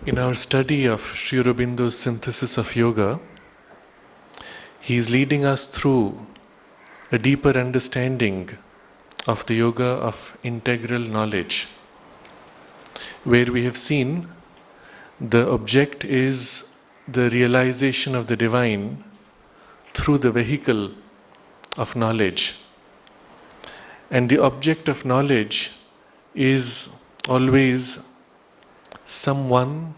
In our study of Sri Aurobindo's synthesis of yoga, he is leading us through a deeper understanding of the yoga of integral knowledge, where we have seen the object is the realization of the divine through the vehicle of knowledge. And the object of knowledge is always someone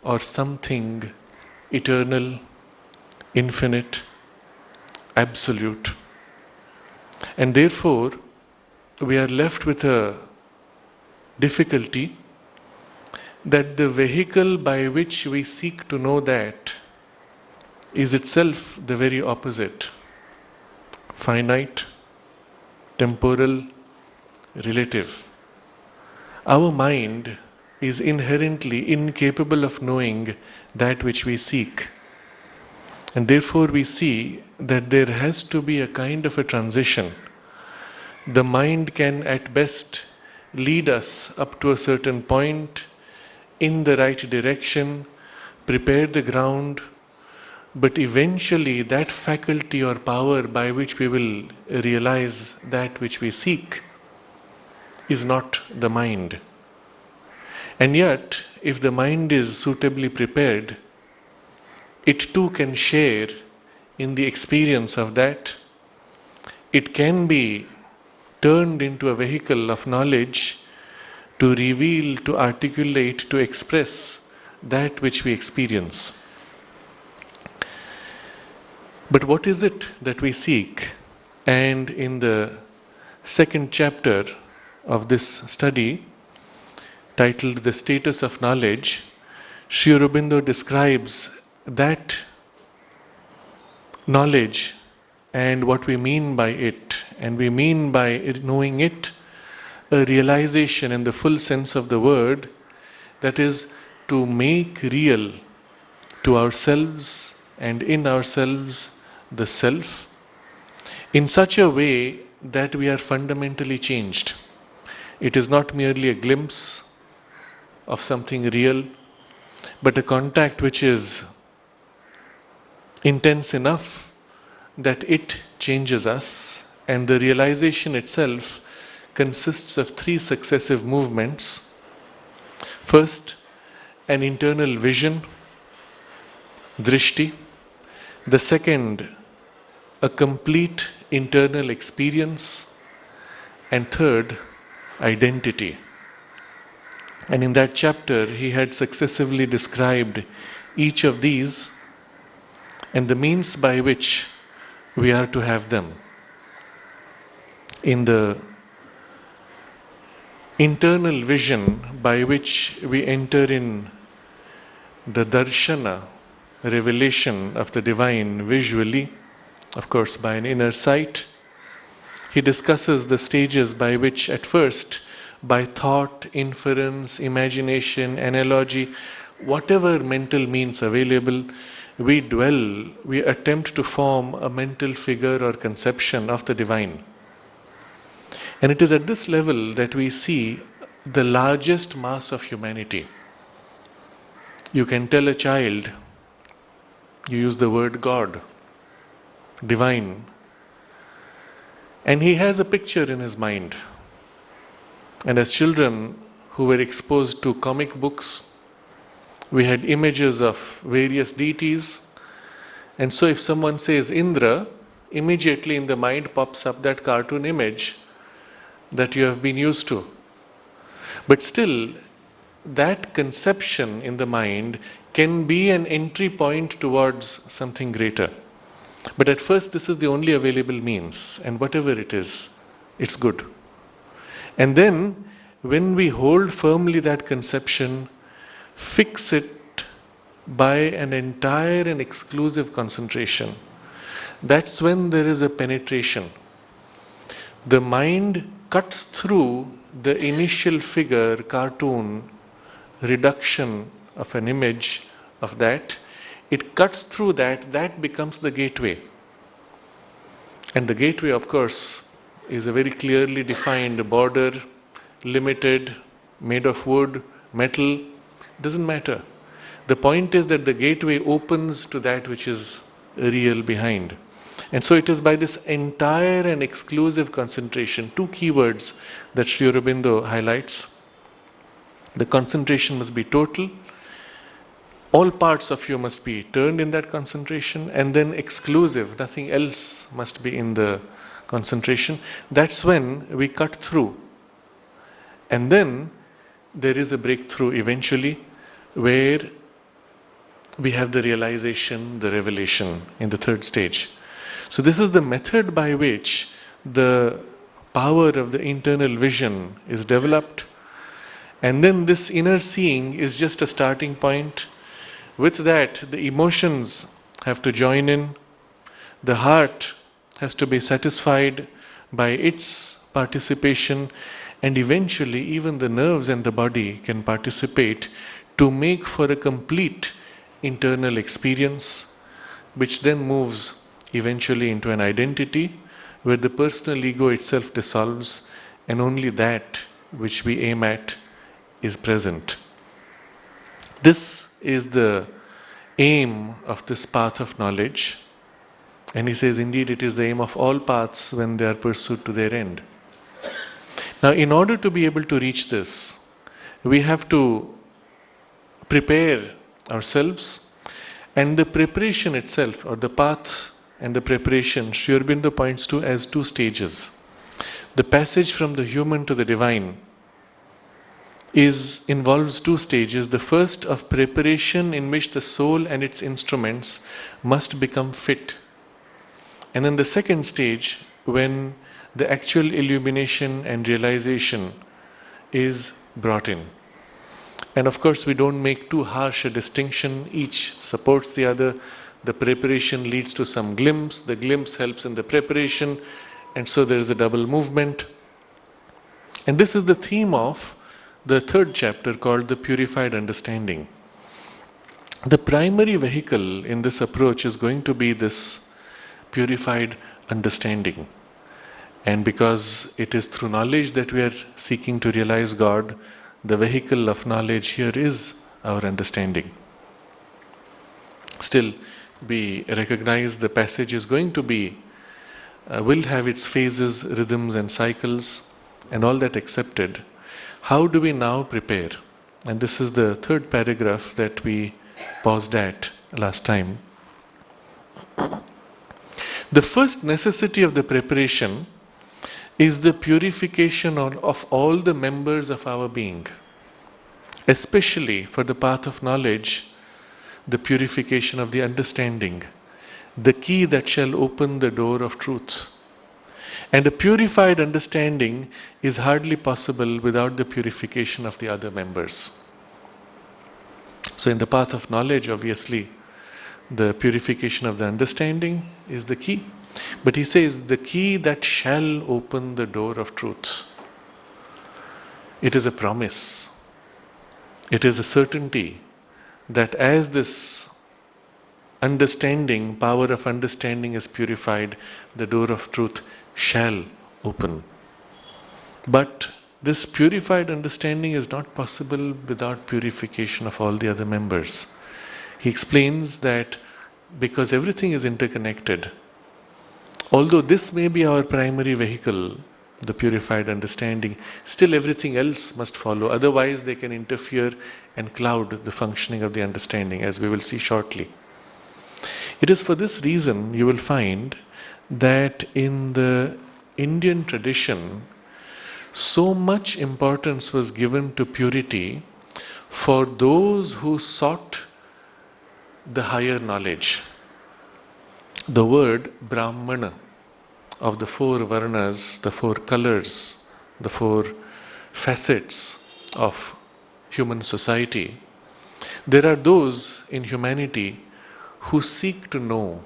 or something eternal, infinite, absolute. And therefore, we are left with a difficulty that the vehicle by which we seek to know that is itself the very opposite: finite, temporal, relative. Our mind is inherently incapable of knowing that which we seek. And therefore we see that there has to be a kind of a transition. The mind can at best lead us up to a certain point in the right direction, prepare the ground, but eventually that faculty or power by which we will realize that which we seek is not the mind. And yet, if the mind is suitably prepared, it too can share in the experience of that. It can be turned into a vehicle of knowledge to reveal, to articulate, to express that which we experience. But what is it that we seek? And in the second chapter of this study, titled The Status of Knowledge, Sri Aurobindo describes that knowledge and what we mean by it. And we mean by knowing it a realization in the full sense of the word, that is, to make real to ourselves and in ourselves the self in such a way that we are fundamentally changed. It is not merely a glimpse of something real, but a contact which is intense enough that it changes us, and the realization itself consists of three successive movements. First, an internal vision, drishti. The second, a complete internal experience. And third, identity. And in that chapter, he had successively described each of these and the means by which we are to have them. In the internal vision by which we enter in the darshana, revelation of the divine visually, of course by an inner sight, he discusses the stages by which at first, by thought, inference, imagination, analogy, whatever mental means available, we attempt to form a mental figure or conception of the divine. And it is at this level that we see the largest mass of humanity. You can tell a child, you use the word God, divine, And he has a picture in his mind. And as children who were exposed to comic books, we had images of various deities. And so if someone says Indra, immediately in the mind pops up that cartoon image that you have been used to. But still, that conception in the mind can be an entry point towards something greater. But at first, this is the only available means, and whatever it is, it's good. And then, when we hold firmly that conception, fix it by an entire and exclusive concentration, that's when there is a penetration. The mind cuts through the initial figure, cartoon, reduction of an image of that. It cuts through that, that becomes the gateway. And the gateway, of course, is a very clearly defined border, limited, made of wood, metal, doesn't matter. The point is that the gateway opens to that which is real behind. And so it is by this entire and exclusive concentration, two keywords that Sri Aurobindo highlights. The concentration must be total. All parts of you must be turned in that concentration, and then exclusive, nothing else must be in the concentration. That's when we cut through. And then there is a breakthrough eventually where we have the realization, the revelation in the third stage. So this is the method by which the power of the internal vision is developed. And then this inner seeing is just a starting point. With that, the emotions have to join in. The heart has to be satisfied by its participation. And eventually, even the nerves and the body can participate to make for a complete internal experience, which then moves eventually into an identity where the personal ego itself dissolves and only that which we aim at is present. This is the aim of this path of knowledge. And he says, indeed, it is the aim of all paths when they are pursued to their end. Now, in order to be able to reach this, we have to prepare ourselves, and the preparation itself, or the path and the preparation, Sri Aurobindo points to as two stages. The passage from the human to the divine involves two stages. The first of preparation, in which the soul and its instruments must become fit. And then the second stage, when the actual illumination and realization is brought in. And of course, we don't make too harsh a distinction. Each supports the other. The preparation leads to some glimpse. The glimpse helps in the preparation. And so there is a double movement. And this is the theme of the third chapter, called the Purified Understanding. The primary vehicle in this approach is going to be this purified understanding. And because it is through knowledge that we are seeking to realize God, the vehicle of knowledge here is our understanding. Still, we recognize the passage is going to be, will have its phases, rhythms and cycles, and all that accepted. How do we now prepare? And this is the third paragraph that we paused at last time. The first necessity of the preparation is the purification of all the members of our being. Especially for the path of knowledge, the purification of the understanding, the key that shall open the door of truth. And a purified understanding is hardly possible without the purification of the other members. So in the path of knowledge, obviously, the purification of the understanding is the key. But he says, the key that shall open the door of truth. It is a promise. It is a certainty that as this understanding, power of understanding is purified, the door of truth shall open. But this purified understanding is not possible without purification of all the other members. He explains that because everything is interconnected, Although this may be our primary vehicle, the purified understanding, still everything else must follow. Otherwise, they can interfere and cloud the functioning of the understanding, as we will see shortly. It is for this reason you will find that in the Indian tradition, so much importance was given to purity for those who sought the higher knowledge. The word Brahmana, of the four varnas, the four colors, the four facets of human society, there are those in humanity who seek to know,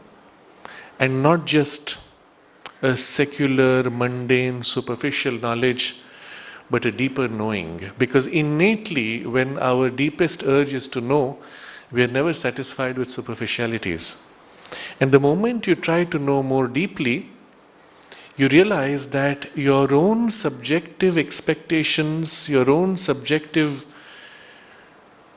and not just a secular, mundane, superficial knowledge, but a deeper knowing. Because innately, when our deepest urge is to know, we are never satisfied with superficialities. And the moment you try to know more deeply, you realize that your own subjective expectations, your own subjective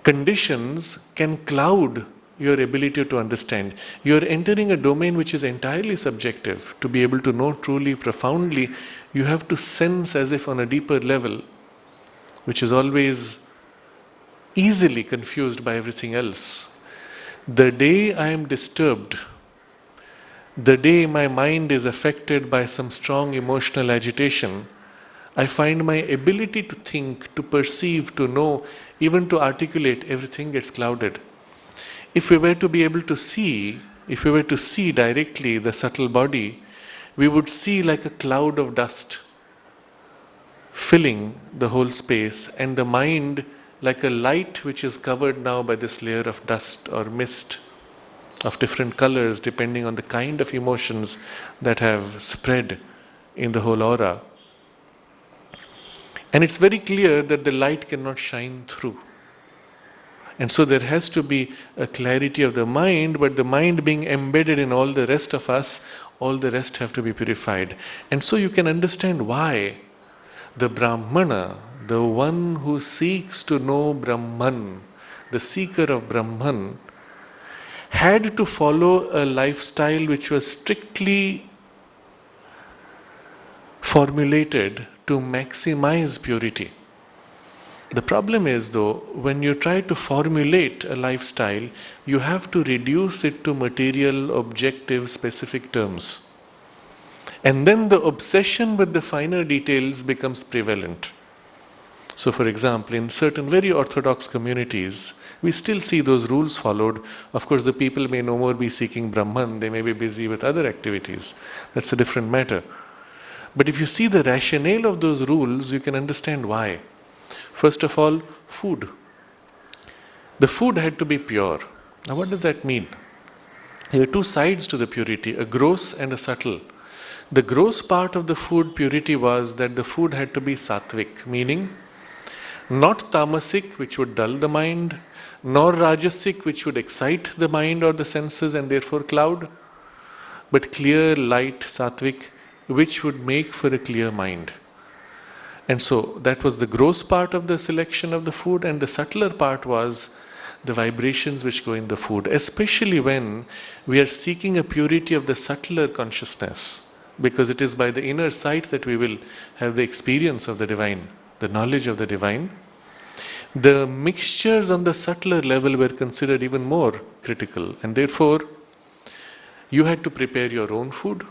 conditions can cloud your ability to understand. You are entering a domain which is entirely subjective. To be able to know truly, profoundly, you have to sense as if on a deeper level, which is always easily confused by everything else. The day I am disturbed, the day my mind is affected by some strong emotional agitation, I find my ability to think, to perceive, to know, even to articulate, everything gets clouded. If we were to be able to see, if we were to see directly the subtle body, we would see like a cloud of dust filling the whole space, and the mind like a light which is covered now by this layer of dust or mist of different colors depending on the kind of emotions that have spread in the whole aura. And it's very clear that the light cannot shine through. And so there has to be a clarity of the mind, but the mind being embedded in all the rest of us, all the rest have to be purified. And so you can understand why the Brahmana, the one who seeks to know Brahman, the seeker of Brahman, had to follow a lifestyle which was strictly formulated to maximize purity. The problem is, though, when you try to formulate a lifestyle, you have to reduce it to material, objective, specific terms. And then the obsession with the finer details becomes prevalent. So, for example, in certain very orthodox communities, we still see those rules followed. Of course, the people may no more be seeking Brahman, they may be busy with other activities. That's a different matter. But if you see the rationale of those rules, you can understand why. First of all, food. The food had to be pure. Now, what does that mean? There are two sides to the purity, a gross and a subtle. The gross part of the food purity was that the food had to be sattvic, meaning not tamasic, which would dull the mind, nor rajasic, which would excite the mind or the senses and therefore cloud, but clear, light, sattvic, which would make for a clear mind. And so that was the gross part of the selection of the food, and the subtler part was the vibrations which go in the food, especially when we are seeking a purity of the subtler consciousness, because it is by the inner sight that we will have the experience of the divine, the knowledge of the divine. The mixtures on the subtler level were considered even more critical, and therefore you had to prepare your own food,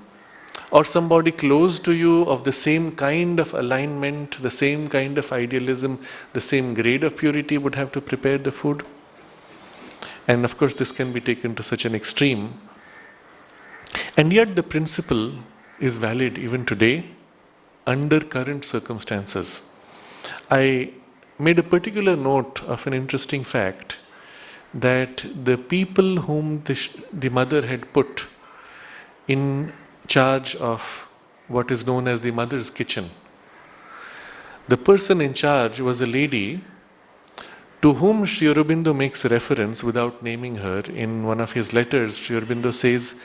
or somebody close to you of the same kind of alignment, the same kind of idealism, the same grade of purity would have to prepare the food. And of course this can be taken to such an extreme. And yet the principle is valid even today under current circumstances. I made a particular note of an interesting fact, that the people whom the mother had put in charge of what is known as the mother's kitchen, the person in charge was a lady to whom Sri Aurobindo makes reference without naming her. In one of his letters, Sri Aurobindo says,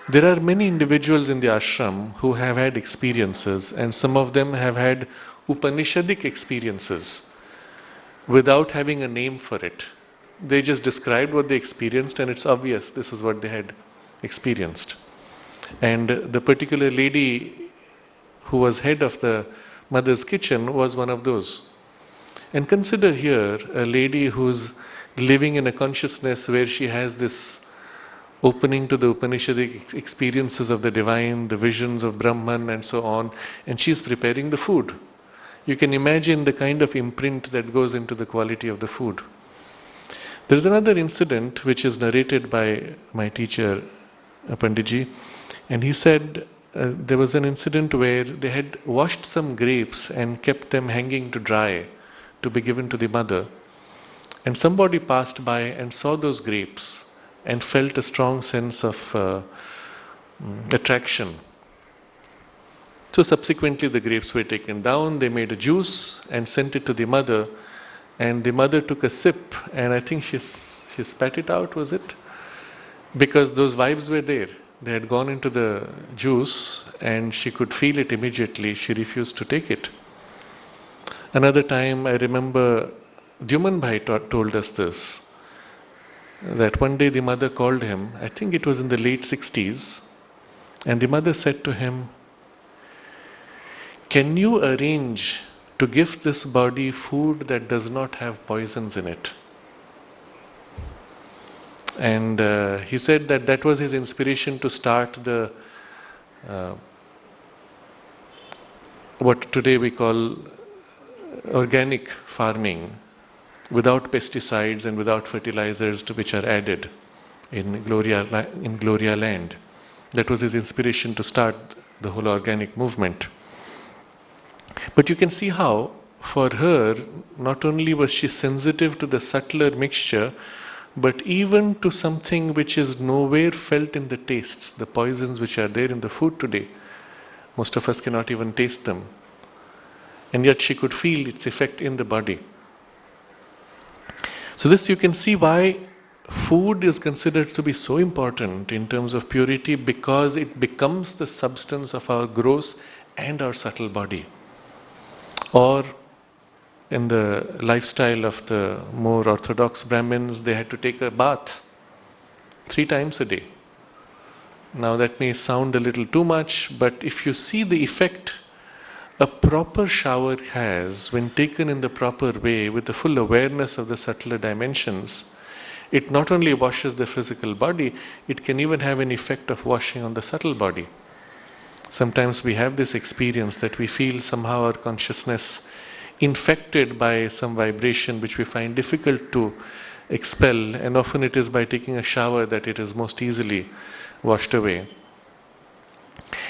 there are many individuals in the ashram who have had experiences, and some of them have had Upanishadic experiences without having a name for it. They just described what they experienced, and it's obvious this is what they had experienced. And the particular lady who was head of the mother's kitchen was one of those. And consider here a lady who's living in a consciousness where she has this opening to the Upanishadic experiences of the divine, the visions of Brahman and so on, and she's preparing the food. You can imagine the kind of imprint that goes into the quality of the food. There is another incident which is narrated by my teacher, Panditji, and he said there was an incident where they had washed some grapes and kept them hanging to dry to be given to the mother. And somebody passed by and saw those grapes and felt a strong sense of attraction. So subsequently the grapes were taken down, they made a juice and sent it to the mother, and the mother took a sip, and I think she spat it out, was it? Because those vibes were there. They had gone into the juice and she could feel it immediately. She refused to take it. Another time I remember Dyuman Bhai told us this, that one day the mother called him, I think it was in the late 60s, and the mother said to him, "Can you arrange to give this body food that does not have poisons in it?" And he said that that was his inspiration to start the what today we call organic farming, without pesticides and without fertilizers which are added in Gloria land. That was his inspiration to start the whole organic movement. But you can see how, for her, not only was she sensitive to the subtler mixture, but even to something which is nowhere felt in the tastes, the poisons which are there in the food today. Most of us cannot even taste them. And yet she could feel its effect in the body. So this you can see why food is considered to be so important in terms of purity, because it becomes the substance of our gross and our subtle body. Or in the lifestyle of the more orthodox Brahmins, they had to take a bath 3 times a day. Now that may sound a little too much, but if you see the effect a proper shower has when taken in the proper way with the full awareness of the subtler dimensions, it not only washes the physical body, it can even have an effect of washing on the subtle body. Sometimes we have this experience that we feel somehow our consciousness infected by some vibration which we find difficult to expel, and often it is by taking a shower that it is most easily washed away.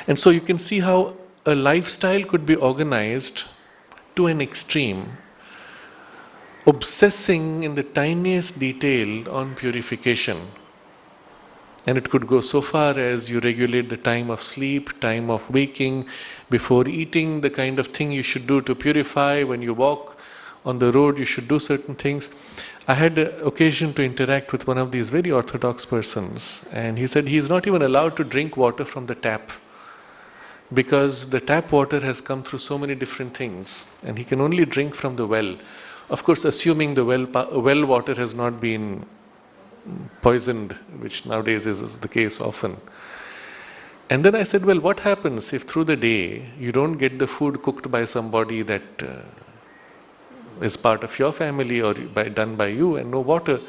And so you can see how a lifestyle could be organized to an extreme, obsessing in the tiniest detail on purification. And it could go so far as you regulate the time of sleep, time of waking, before eating, the kind of thing you should do to purify. When you walk on the road, you should do certain things. I had occasion to interact with one of these very orthodox persons, and he said he is not even allowed to drink water from the tap, because the tap water has come through so many different things, and he can only drink from the well. Of course, assuming the well water has not been poisoned, which nowadays is the case often. And then I said, well, what happens if through the day you don't get the food cooked by somebody that is part of your family or done by you, and no water?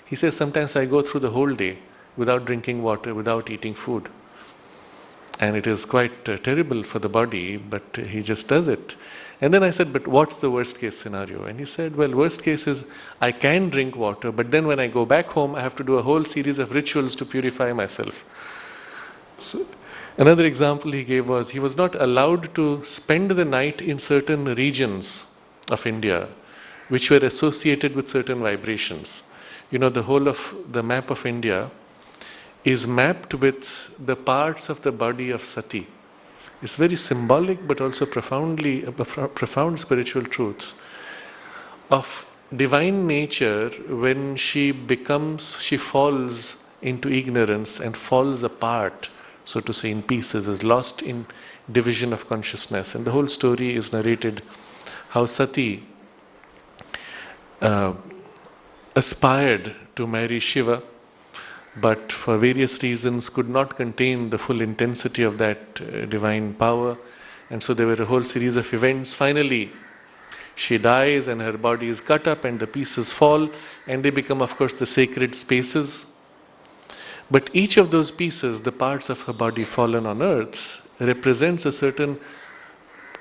He says, sometimes I go through the whole day without drinking water, without eating food. And it is quite terrible for the body, but he just does it. And then I said, but what's the worst case scenario? And he said, well, worst case is I can drink water, but then when I go back home, I have to do a whole series of rituals to purify myself. So, another example he gave was he was not allowed to spend the night in certain regions of India which were associated with certain vibrations. You know, the whole of the map of India is mapped with the parts of the body of Sati. It's very symbolic, but also profound spiritual truth of divine nature. When she falls into ignorance and falls apart, so to say, in pieces, is lost in division of consciousness. And the whole story is narrated how Sati aspired to marry Shiva, but for various reasons could not contain the full intensity of that divine power. And so there were a whole series of events. Finally, she dies and her body is cut up and the pieces fall, and they become, of course, the sacred spaces. But each of those pieces, the parts of her body fallen on earth, represents a certain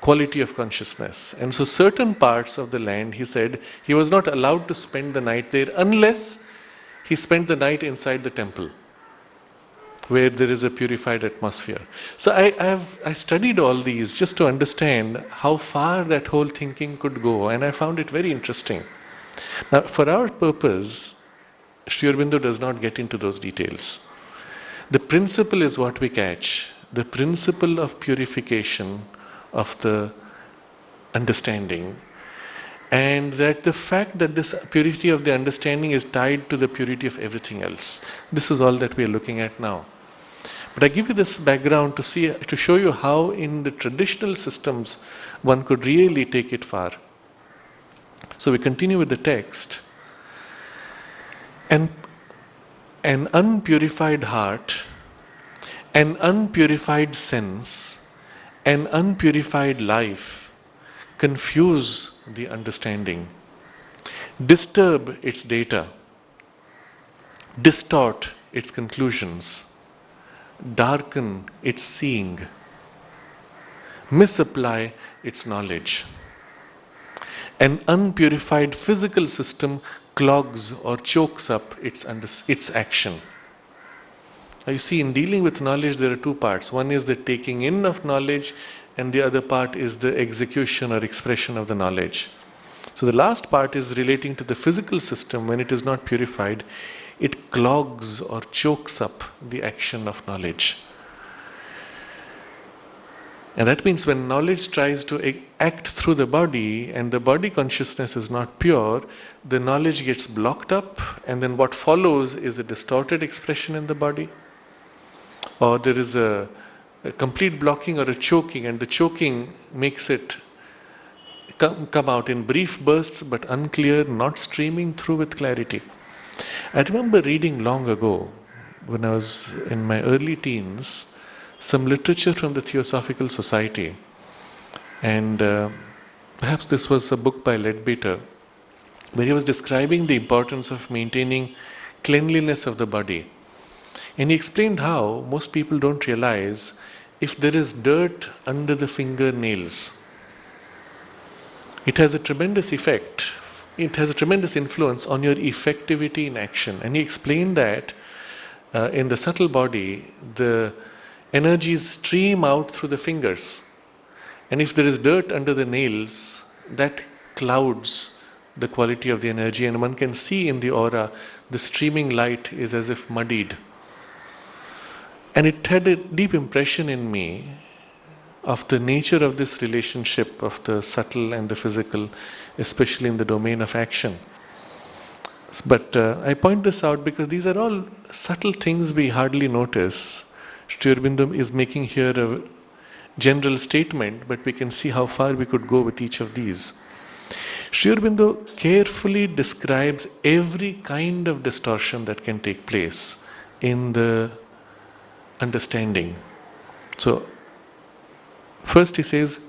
quality of consciousness. And so certain parts of the land, he said, he was not allowed to spend the night there unless he spent the night inside the temple, where there is a purified atmosphere. So I studied all these just to understand how far that whole thinking could go, and I found it very interesting. Now, for our purpose, Sri Aurobindo does not get into those details. The principle is what we catch, the principle of purification of the understanding, and that the fact that this purity of the understanding is tied to the purity of everything else. This is all that we are looking at now. But I give you this background to show you how in the traditional systems one could really take it far. So we continue with the text. And an unpurified heart, an unpurified sense, an unpurified life confuse the understanding, disturb its data, distort its conclusions, darken its seeing, misapply its knowledge. An unpurified physical system clogs or chokes up its action. Now you see, in dealing with knowledge, there are two parts. One is the taking in of knowledge, and the other part is the execution or expression of the knowledge. So the last part is relating to the physical system. When it is not purified, it clogs or chokes up the action of knowledge. And that means when knowledge tries to act through the body and the body consciousness is not pure, the knowledge gets blocked up, and then what follows is a distorted expression in the body. Or there is a complete blocking or a choking, and the choking makes it come out in brief bursts but unclear, not streaming through with clarity. I remember reading long ago, when I was in my early teens, some literature from the Theosophical Society, and perhaps this was a book by Leadbeater, where he was describing the importance of maintaining cleanliness of the body. And he explained how most people don't realize if there is dirt under the fingernails, it has a tremendous effect. It has a tremendous influence on your effectivity in action. And he explained that in the subtle body, the energies stream out through the fingers. And if there is dirt under the nails, that clouds the quality of the energy, and one can see in the aura the streaming light is as if muddied. And it had a deep impression in me of the nature of this relationship of the subtle and the physical, especially in the domain of action. But I point this out because these are all subtle things we hardly notice. Sri Aurobindo is making here a general statement, but we can see how far we could go with each of these. Sri Aurobindo carefully describes every kind of distortion that can take place in the understanding. So, first he says,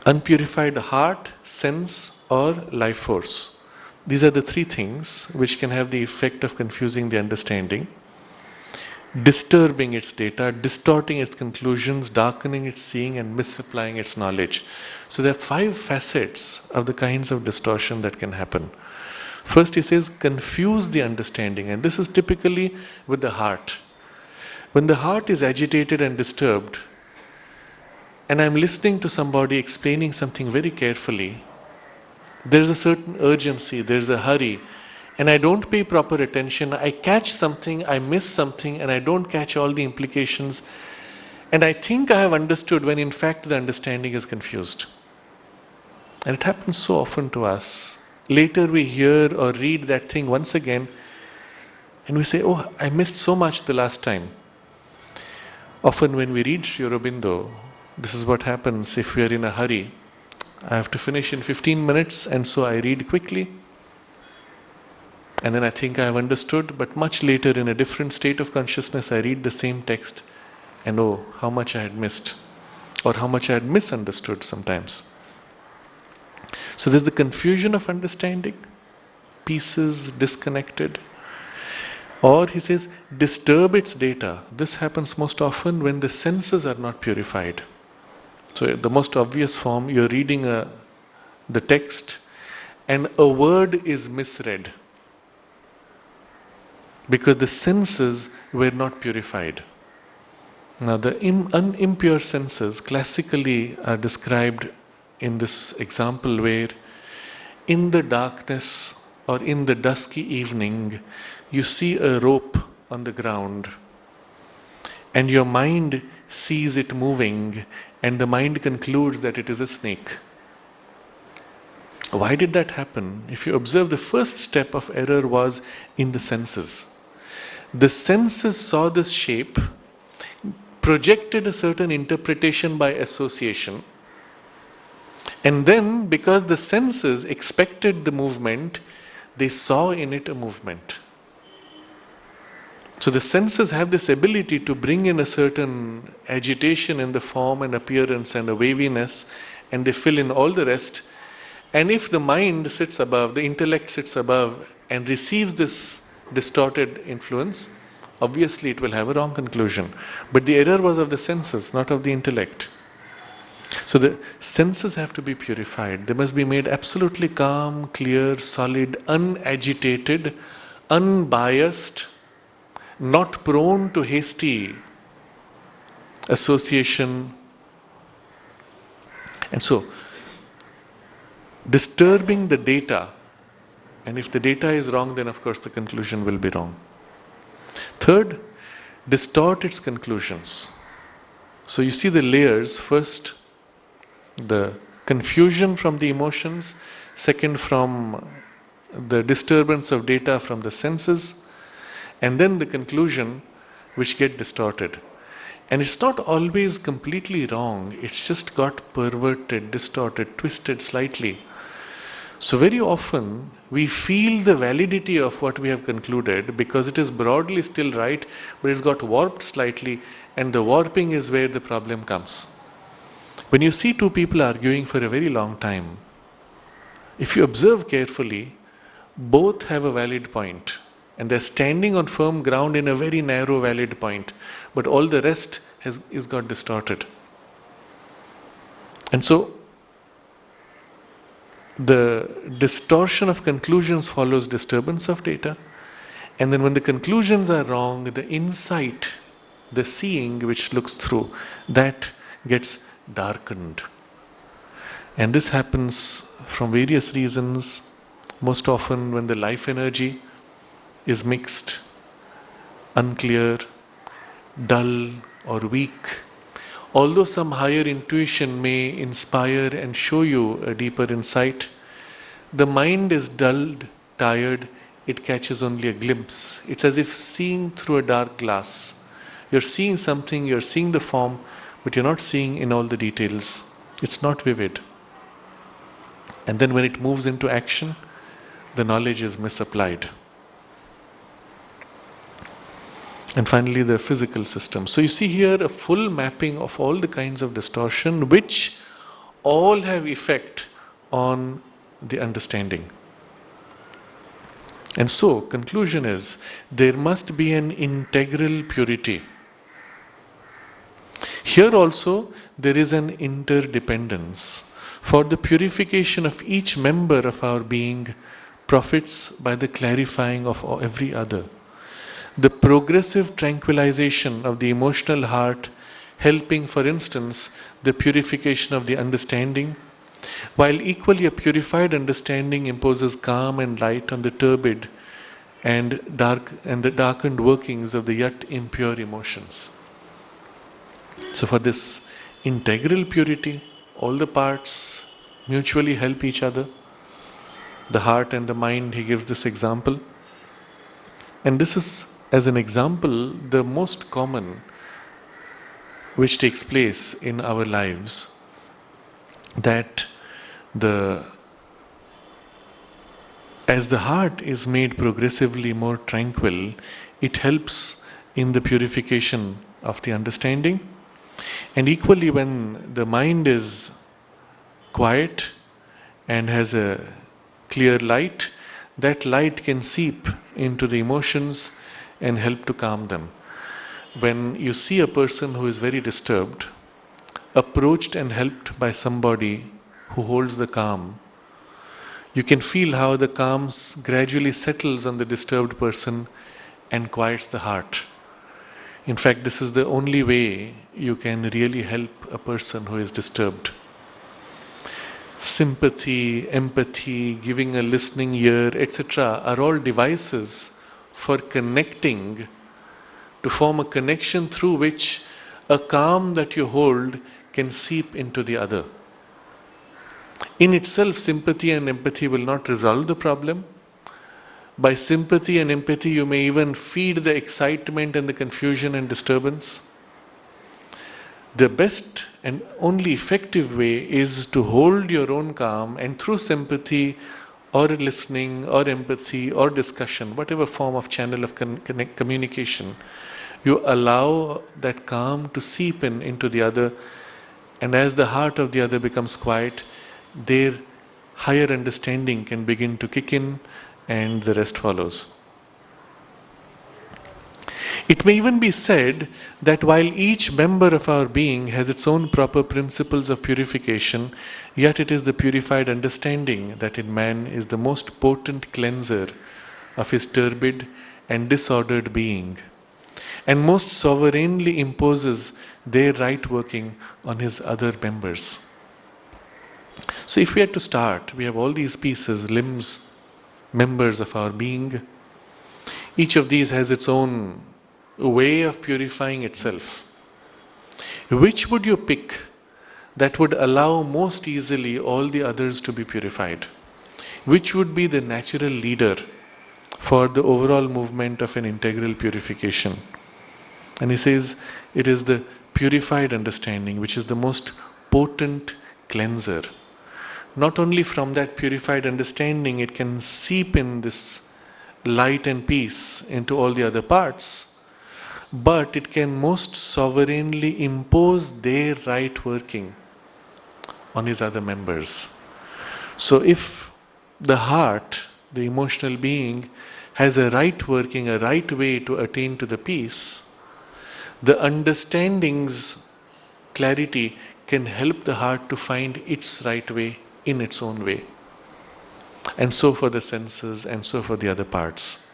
unpurified heart, sense, or life force. These are the three things which can have the effect of confusing the understanding, disturbing its data, distorting its conclusions, darkening its seeing, and misapplying its knowledge. So there are 5 facets of the kinds of distortion that can happen. First he says, confuse the understanding, and this is typically with the heart. When the heart is agitated and disturbed, and I'm listening to somebody explaining something very carefully, there's a certain urgency, there's a hurry, and I don't pay proper attention. I catch something, I miss something, and I don't catch all the implications. And I think I have understood when in fact the understanding is confused. And it happens so often to us. Later we hear or read that thing once again, and we say, oh, I missed so much the last time. Often when we read Sri Aurobindo, this is what happens if we are in a hurry. I have to finish in 15 minutes, and so I read quickly. and then I think I have understood, but much later in a different state of consciousness, I read the same text and oh, how much I had missed, or how much I had misunderstood sometimes. So there's the confusion of understanding, pieces disconnected. Or he says, disturb its data. This happens most often when the senses are not purified. So the most obvious form, you're reading the text and a word is misread because the senses were not purified. Now the unimpure senses classically are described in this example where in the darkness or in the dusky evening you see a rope on the ground and your mind sees it moving and the mind concludes that it is a snake. Why did that happen? If you observe, the first step of error was in the senses. The senses saw this shape, projected a certain interpretation by association, and then because the senses expected the movement, they saw in it a movement. So the senses have this ability to bring in a certain agitation in the form and appearance and a waviness, and they fill in all the rest. And if the mind sits above, the intellect sits above and receives this distorted influence, obviously it will have a wrong conclusion. But the error was of the senses, not of the intellect. So the senses have to be purified. They must be made absolutely calm, clear, solid, unagitated, unbiased, not prone to hasty association. And so, disturbing the data, and if the data is wrong, then of course the conclusion will be wrong. Third, distort its conclusions. So you see the layers. First, the confusion from the emotions. Second, from the disturbance of data from the senses. And then the conclusion, which get distorted. And it's not always completely wrong. It's just got perverted, distorted, twisted slightly. So very often we feel the validity of what we have concluded because it is broadly still right, but it's got warped slightly, and the warping is where the problem comes. When you see two people arguing for a very long time, if you observe carefully, both have a valid point, and they're standing on firm ground in a very narrow valid point, but all the rest is got distorted. And so the distortion of conclusions follows disturbance of data, and then when the conclusions are wrong, the insight, the seeing which looks through, that gets darkened. And this happens from various reasons, most often when the life energy is mixed, unclear, dull or weak. Although some higher intuition may inspire and show you a deeper insight, the mind is dulled, tired, it catches only a glimpse. It's as if seeing through a dark glass. You're seeing something, you're seeing the form, but you're not seeing in all the details. It's not vivid. And then when it moves into action, the knowledge is misapplied. And finally, the physical system. So you see here a full mapping of all the kinds of distortion which all have effect on the understanding. And so, conclusion is, there must be an integral purity. Here also, there is an interdependence. For the purification of each member of our being profits by the clarifying of every other. The progressive tranquilization of the emotional heart, helping, for instance, the purification of the understanding, while equally a purified understanding imposes calm and light on the turbid and the darkened workings of the yet impure emotions. So for this integral purity, all the parts mutually help each other. The heart and the mind, he gives this example. And this is, as an example, the most common which takes place in our lives, that the As the heart is made progressively more tranquil, it helps in the purification of the understanding. And equally, when the mind is quiet and has a clear light, that light can seep into the emotions and help to calm them. When you see a person who is very disturbed, approached and helped by somebody who holds the calm, you can feel how the calm gradually settles on the disturbed person and quiets the heart. In fact, this is the only way you can really help a person who is disturbed. Sympathy, empathy, giving a listening ear, etc., are all devices for connecting, to form a connection through which a calm that you hold can seep into the other. In itself, sympathy and empathy will not resolve the problem. By sympathy and empathy, you may even feed the excitement and the confusion and disturbance. The best and only effective way is to hold your own calm, and through sympathy or listening or empathy or discussion, whatever form of channel of communication, you allow that calm to seep into the other, and as the heart of the other becomes quiet, their higher understanding can begin to kick in and the rest follows. It may even be said that while each member of our being has its own proper principles of purification, yet it is the purified understanding that in man is the most potent cleanser of his turbid and disordered being, and most sovereignly imposes their right working on his other members. So if we had to start, we have all these pieces, limbs, members of our being. Each of these has its own way of purifying itself. Which would you pick that would allow most easily all the others to be purified? Which would be the natural leader for the overall movement of an integral purification? And he says it is the purified understanding which is the most potent cleanser. Not only from that purified understanding it can seep in this light and peace into all the other parts, but it can most sovereignly impose their right working on his other members. So if the heart, the emotional being, has a right working, a right way to attain to the peace, the understanding's clarity can help the heart to find its right way in its own way. And so for the senses, and so for the other parts.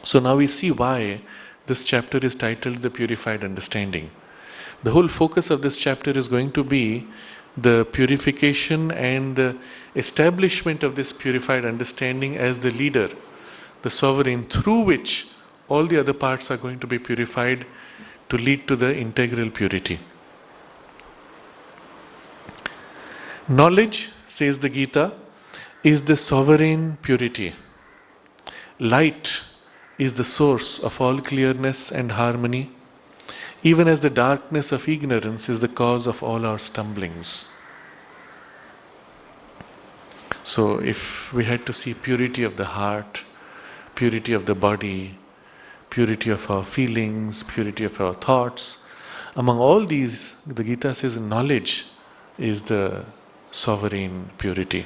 So now we see why this chapter is titled The Purified Understanding. The whole focus of this chapter is going to be the purification and the establishment of this purified understanding as the leader, the sovereign, through which all the other parts are going to be purified to lead to the integral purity. Knowledge, says the Gita, is the sovereign purity. Light is the source of all clearness and harmony, even as the darkness of ignorance is the cause of all our stumblings. So if we had to see purity of the heart, purity of the body, purity of our feelings, purity of our thoughts, among all these, the Gita says knowledge is the sovereign purity.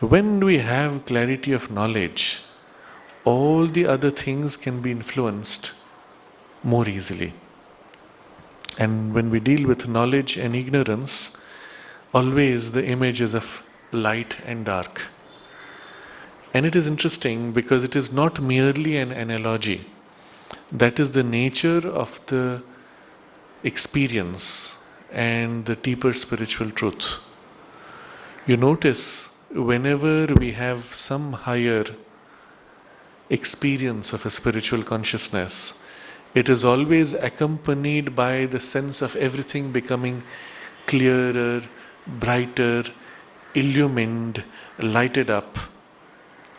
When we have clarity of knowledge, all the other things can be influenced more easily. And when we deal with knowledge and ignorance, always the image is of light and dark. And it is interesting because it is not merely an analogy. That is the nature of the experience and the deeper spiritual truth. You notice whenever we have some higher experience of a spiritual consciousness, it is always accompanied by the sense of everything becoming clearer, brighter, illumined, lighted up.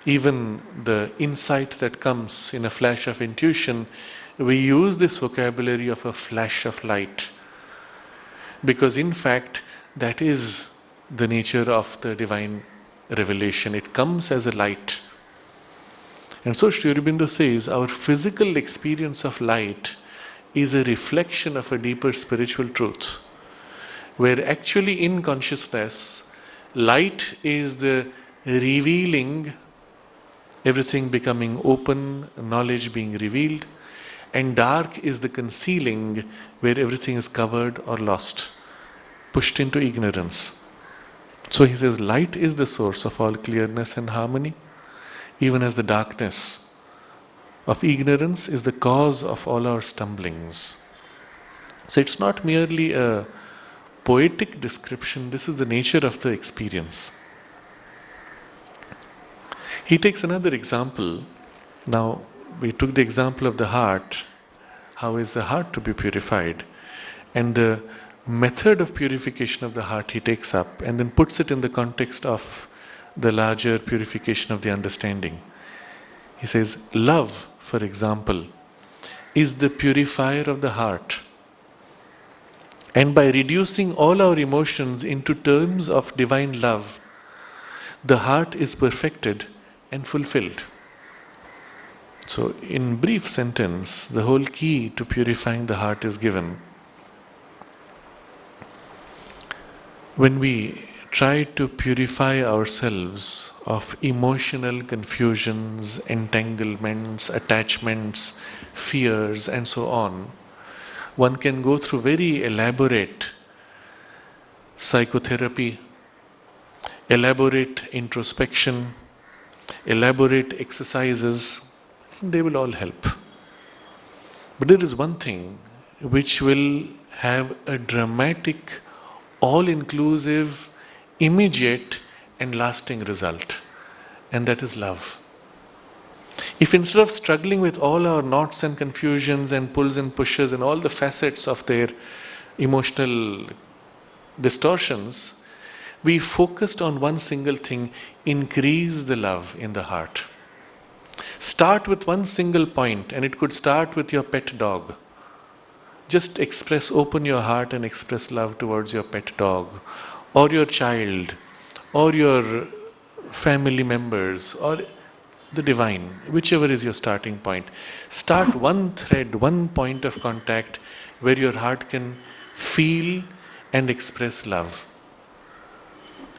Even the insight that comes in a flash of intuition, we use this vocabulary of a flash of light. Because in fact, that is the nature of the divine revelation, it comes as a light. And so Sri Aurobindo says our physical experience of light is a reflection of a deeper spiritual truth, where actually in consciousness, light is the revealing, everything becoming open, knowledge being revealed, and dark is the concealing, where everything is covered or lost, pushed into ignorance. So he says light is the source of all clearness and harmony, even as the darkness of ignorance is the cause of all our stumblings. So it's not merely a poetic description, this is the nature of the experience. He takes another example. Now, we took the example of the heart. How is the heart to be purified? And the method of purification of the heart he takes up and then puts it in the context of the larger purification of the understanding. He says, love, for example, is the purifier of the heart. And by reducing all our emotions into terms of divine love, the heart is perfected and fulfilled. So, in brief sentence, the whole key to purifying the heart is given. When we try to purify ourselves of emotional confusions, entanglements, attachments, fears, and so on, one can go through very elaborate psychotherapy, elaborate introspection, elaborate exercises, and they will all help. But there is one thing which will have a dramatic, all-inclusive, immediate and lasting result, and that is love. If instead of struggling with all our knots and confusions and pulls and pushes and all the facets of their emotional distortions, we focused on one single thing, increase the love in the heart. Start with one single point, and it could start with your pet dog. Just open your heart and express love towards your pet dog, or your child, or your family members, or the divine, whichever is your starting point. Start one thread, one point of contact where your heart can feel and express love.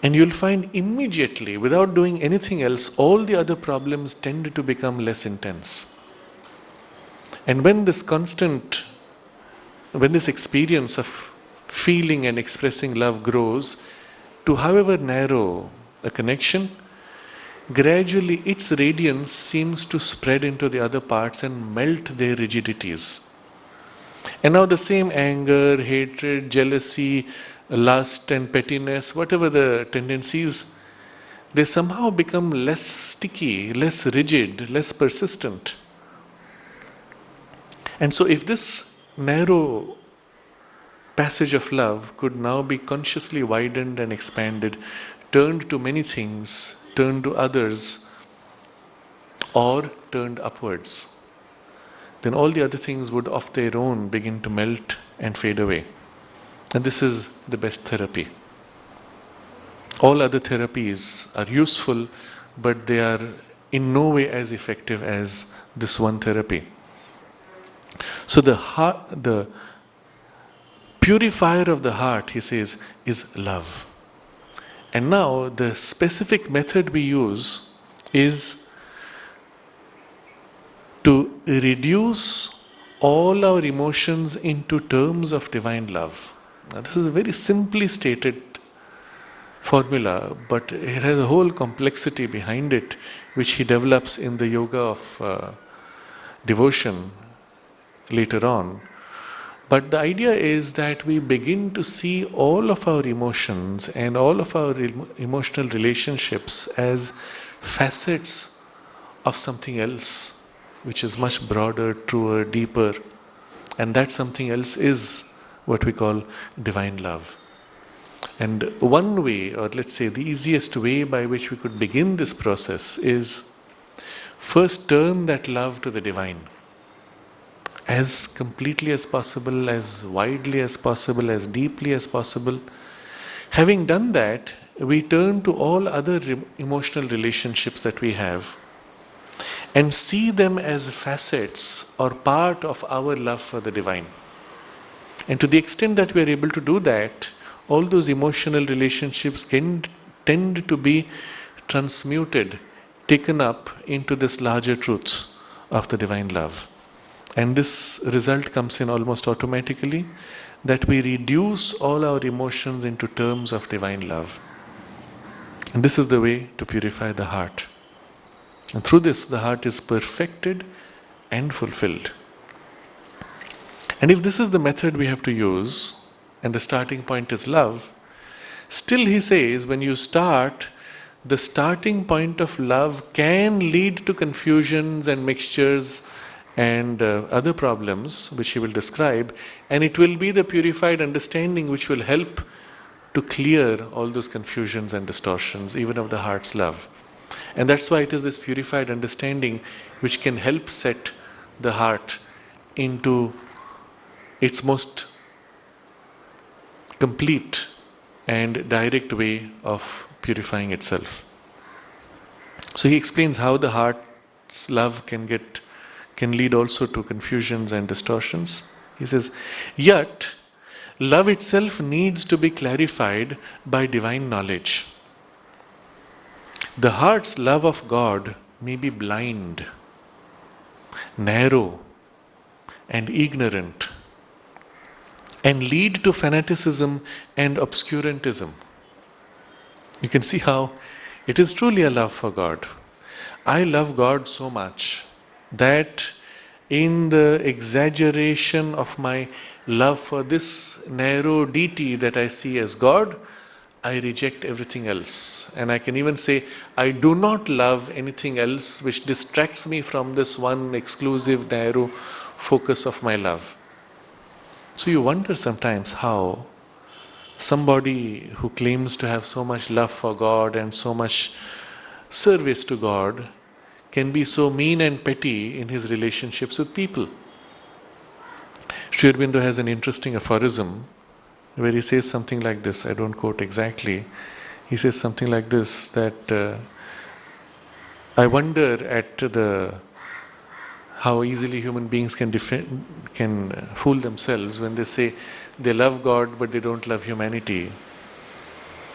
And you'll find immediately, without doing anything else, all the other problems tend to become less intense. And when this experience of feeling and expressing love grows to however narrow a connection, gradually its radiance seems to spread into the other parts and melt their rigidities. And now the same anger, hatred, jealousy, lust and pettiness, whatever the tendencies, they somehow become less sticky, less rigid, less persistent. And so if this narrow passage of love could now be consciously widened and expanded, turned to many things, turned to others, or turned upwards, then all the other things would of their own begin to melt and fade away. And this is the best therapy. All other therapies are useful, but they are in no way as effective as this one therapy. So the purifier of the heart, he says, is love. And now the specific method we use is to reduce all our emotions into terms of divine love. Now, this is a very simply stated formula, but it has a whole complexity behind it, which he develops in the yoga of devotion later on. But the idea is that we begin to see all of our emotions and all of our emotional relationships as facets of something else, which is much broader, truer, deeper. And that something else is what we call divine love. And one way, or let's say the easiest way by which we could begin this process is first turn that love to the divine. As completely as possible, as widely as possible, as deeply as possible. Having done that, we turn to all other emotional relationships that we have and see them as facets or part of our love for the divine. And to the extent that we are able to do that, all those emotional relationships can tend to be transmuted, taken up into this larger truth of the divine love. And this result comes in almost automatically, that we reduce all our emotions into terms of divine love. And this is the way to purify the heart. And through this, the heart is perfected and fulfilled. And if this is the method we have to use, and the starting point is love, still he says, when you start, the starting point of love can lead to confusions and mixtures and other problems, which he will describe, and it will be the purified understanding which will help to clear all those confusions and distortions, even of the heart's love. And that's why it is this purified understanding which can help set the heart into its most complete and direct way of purifying itself. So he explains how the heart's love can lead also to confusions and distortions. He says, yet love itself needs to be clarified by divine knowledge. The heart's love of God may be blind, narrow, and ignorant, and lead to fanaticism and obscurantism. You can see how it is truly a love for God. I love God so much that in the exaggeration of my love for this narrow deity that I see as God, I reject everything else. And I can even say, I do not love anything else which distracts me from this one exclusive, narrow focus of my love. So you wonder sometimes how somebody who claims to have so much love for God and so much service to God can be so mean and petty in his relationships with people. Sri Aurobindo has an interesting aphorism where he says something like this, I don't quote exactly. He says something like this, that I wonder at how easily human beings can fool themselves when they say they love God but they don't love humanity.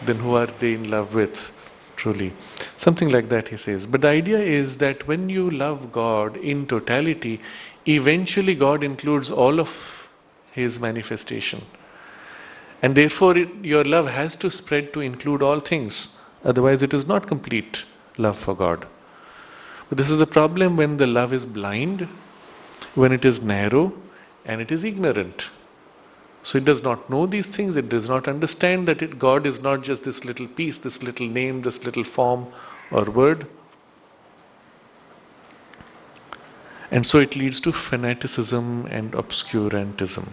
Then who are they in love with, truly? Something like that he says. But the idea is that when you love God in totality, eventually God includes all of His manifestation. And therefore your love has to spread to include all things. Otherwise it is not complete love for God. But this is the problem when the love is blind, when it is narrow, and it is ignorant. So it does not know these things, it does not understand that God is not just this little piece, this little name, this little form or word. And so it leads to fanaticism and obscurantism.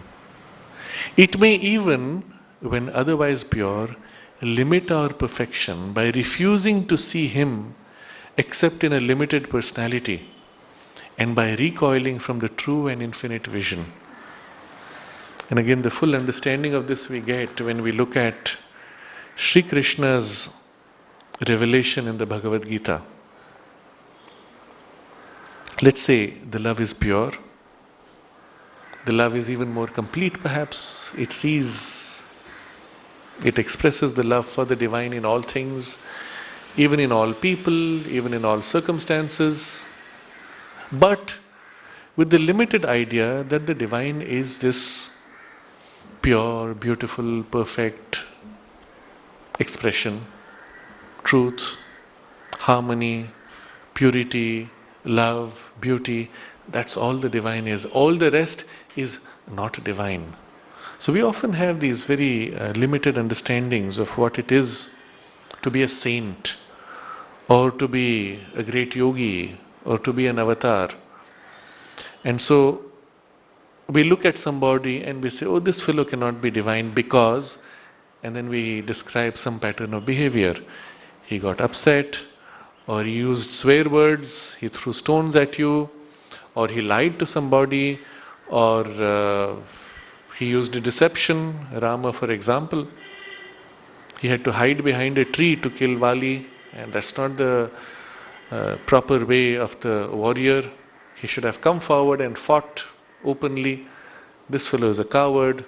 It may even, when otherwise pure, limit our perfection by refusing to see Him except in a limited personality and by recoiling from the true and infinite vision. And again, the full understanding of this we get when we look at Sri Krishna's revelation in the Bhagavad Gita. Let's say the love is pure. The love is even more complete perhaps. It expresses the love for the divine in all things, even in all people, even in all circumstances. But with the limited idea that the divine is this pure, beautiful, perfect expression, truth, harmony, purity, love, beauty. That's all the divine is. All the rest is not divine. So we often have these very limited understandings of what it is to be a saint, or to be a great yogi, or to be an avatar. And so we look at somebody and we say, oh, this fellow cannot be divine because, and then we describe some pattern of behavior. He got upset, or he used swear words, he threw stones at you, or he lied to somebody, or he used a deception, Rama for example. He had to hide behind a tree to kill Vali, and that's not the proper way of the warrior. He should have come forward and fought openly. This fellow is a coward.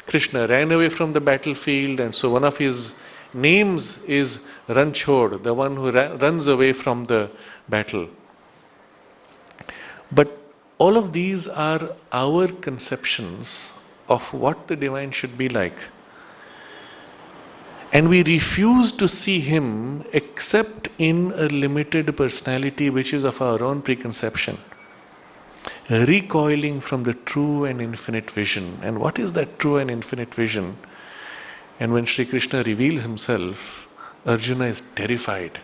Krishna ran away from the battlefield, and so one of his names is Ranchhod, the one who runs away from the battle. But all of these are our conceptions of what the divine should be like. And we refuse to see him except in a limited personality which is of our own preconception, recoiling from the true and infinite vision. And what is that true and infinite vision? And when Sri Krishna reveals himself, Arjuna is terrified.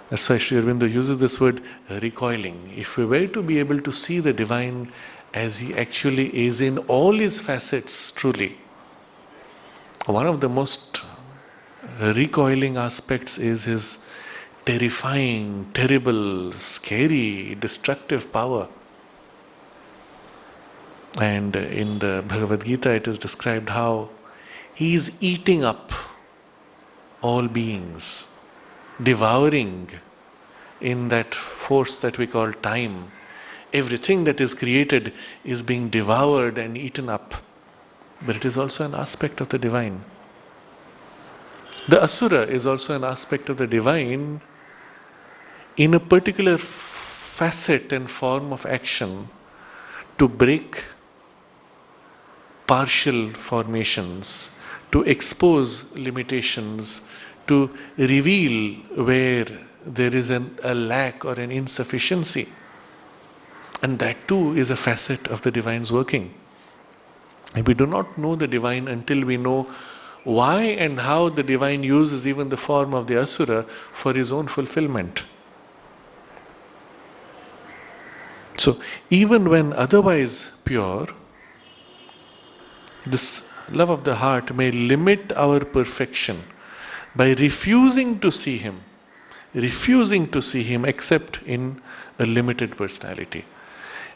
That's why Sri Aurobindo uses this word recoiling. If we were to be able to see the divine as he actually is in all his facets truly, one of the most recoiling aspects is his terrifying, terrible, scary, destructive power. And in the Bhagavad Gita it is described how he is eating up all beings, devouring in that force that we call time. Everything that is created is being devoured and eaten up. But it is also an aspect of the divine. The Asura is also an aspect of the divine in a particular facet and form of action to break partial formations, to expose limitations, to reveal where there is a lack or an insufficiency. And that too is a facet of the divine's working. And we do not know the divine until we know why and how the divine uses even the form of the Asura for his own fulfillment. So, even when otherwise pure, this love of the heart may limit our perfection by refusing to see him except in a limited personality.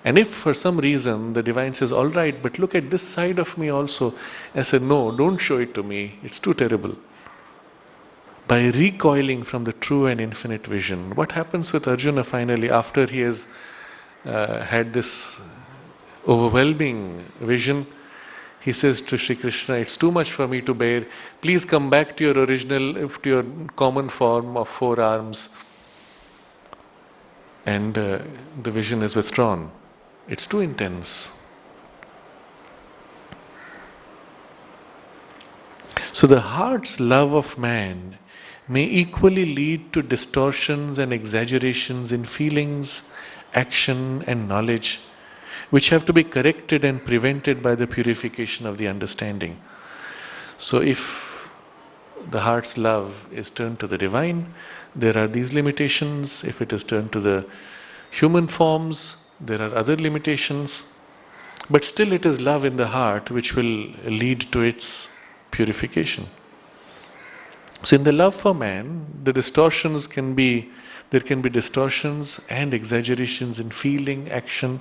And if for some reason the divine says, all right, but look at this side of me also, I said, no, don't show it to me, it's too terrible. By recoiling from the true and infinite vision, what happens with Arjuna finally after he has had this overwhelming vision? He says to Sri Krishna, it's too much for me to bear, please come back to your original, to your common form of 4 arms. And the vision is withdrawn. It's too intense. So the heart's love of man may equally lead to distortions and exaggerations in feelings, action and knowledge, which have to be corrected and prevented by the purification of the understanding. So if the heart's love is turned to the divine, there are these limitations. If it is turned to the human forms, there are other limitations. But still it is love in the heart which will lead to its purification. So in the love for man, there can be distortions and exaggerations in feeling, action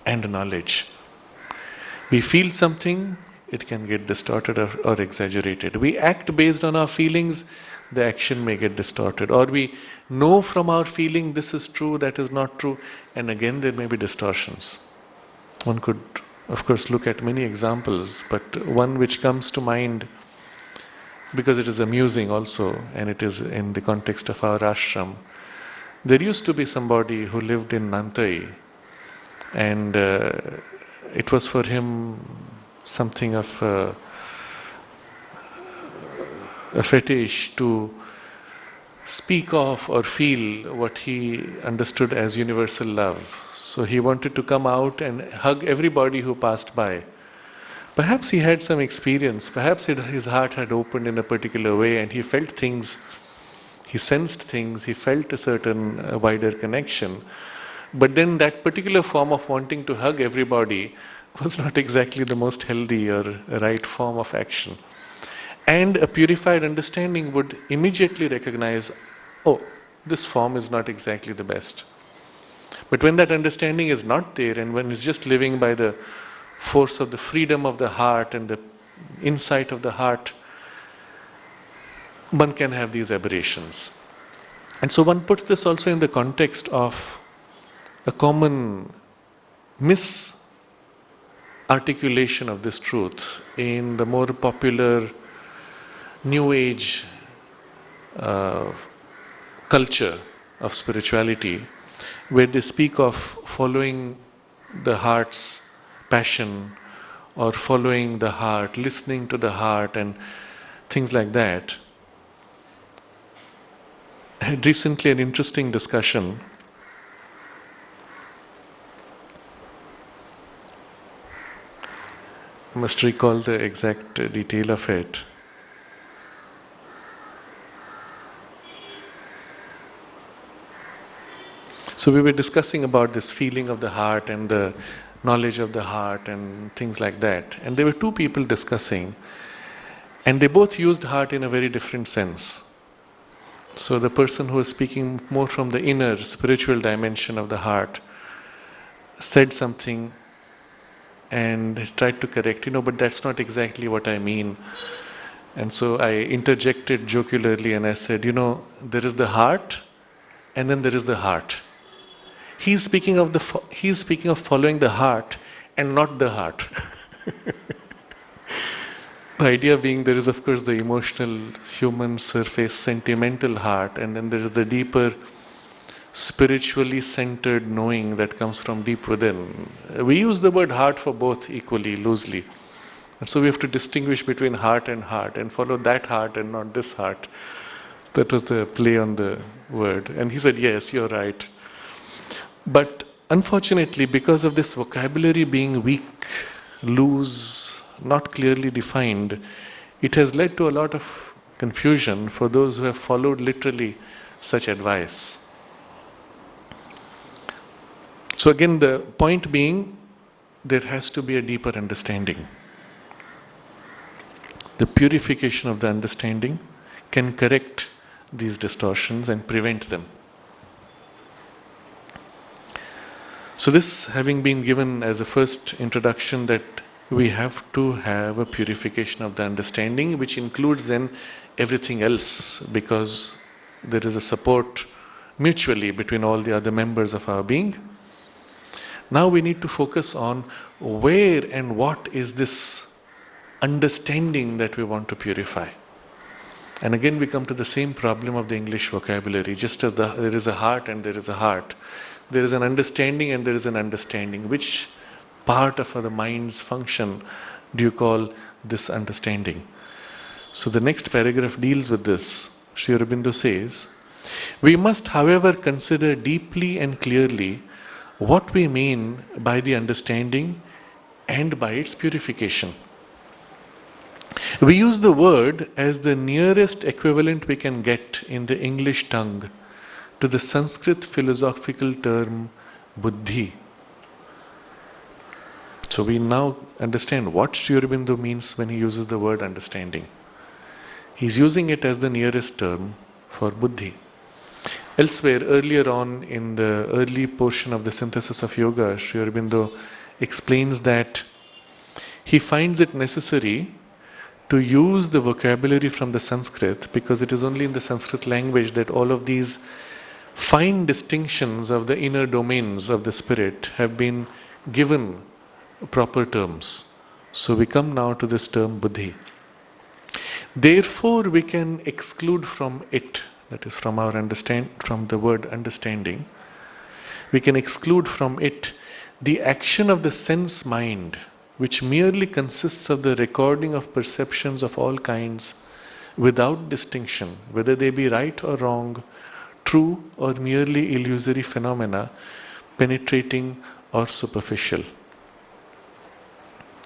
and knowledge. We feel something, it can get distorted or exaggerated. We act based on our feelings, the action may get distorted. Or we know from our feeling this is true, that is not true, and again there may be distortions. One could, of course, look at many examples, but one which comes to mind, because it is amusing also, and it is in the context of our ashram. There used to be somebody who lived in Nantai, and it was for him something of a fetish to speak of or feel what he understood as universal love. So he wanted to come out and hug everybody who passed by. Perhaps he had some experience, perhaps his heart had opened in a particular way and he felt things, he sensed things, he felt a certain wider connection. But then that particular form of wanting to hug everybody was not exactly the most healthy or right form of action. And a purified understanding would immediately recognize, oh, this form is not exactly the best. But when that understanding is not there, and when it's just living by the force of the freedom of the heart and the insight of the heart, one can have these aberrations. And so one puts this also in the context of a common misarticulation of this truth in the more popular New Age culture of spirituality, where they speak of following the heart's passion or following the heart, listening to the heart and things like that. I had recently an interesting discussion. I must recall the exact detail of it. So we were discussing about this feeling of the heart and the knowledge of the heart and things like that. And there were two people discussing, and they both used heart in a very different sense. So the person who was speaking more from the inner spiritual dimension of the heart said something and tried to correct, but that's not exactly what I mean. And so I interjected jocularly and I said, there is the heart and then there is the heart. He's speaking of following the heart and not the heart. The idea being there is of course the emotional, human surface, sentimental heart, and then there is the deeper, spiritually centered knowing that comes from deep within. We use the word heart for both equally, loosely. And so we have to distinguish between heart and follow that heart and not this heart. That was the play on the word. And he said, yes, you're right. But unfortunately, because of this vocabulary being weak, loose, not clearly defined, it has led to a lot of confusion for those who have followed literally such advice. So again, the point being, there has to be a deeper understanding. The purification of the understanding can correct these distortions and prevent them. So this having been given as a first introduction, that we have to have a purification of the understanding, which includes then everything else, because there is a support mutually between all the other members of our being. Now we need to focus on where and what is this understanding that we want to purify. And again we come to the same problem of the English vocabulary. Just as there is a heart and there is a heart, there is an understanding and there is an understanding. Which part of the mind's function do you call this understanding? So the next paragraph deals with this. Sri Aurobindo says, we must, however, consider deeply and clearly what we mean by the understanding and by its purification. We use the word as the nearest equivalent we can get in the English tongue to the Sanskrit philosophical term buddhi. So we now understand what Sri Aurobindo means when he uses the word understanding. He's using it as the nearest term for buddhi. Elsewhere, earlier on in the early portion of the Synthesis of Yoga, Sri Aurobindo explains that he finds it necessary to use the vocabulary from the Sanskrit, because it is only in the Sanskrit language that all of these fine distinctions of the inner domains of the spirit have been given proper terms. So we come now to this term buddhi. Therefore we can exclude from it, that is from the word understanding, we can exclude from it the action of the sense mind, which merely consists of the recording of perceptions of all kinds without distinction, whether they be right or wrong, true or merely illusory phenomena, penetrating or superficial.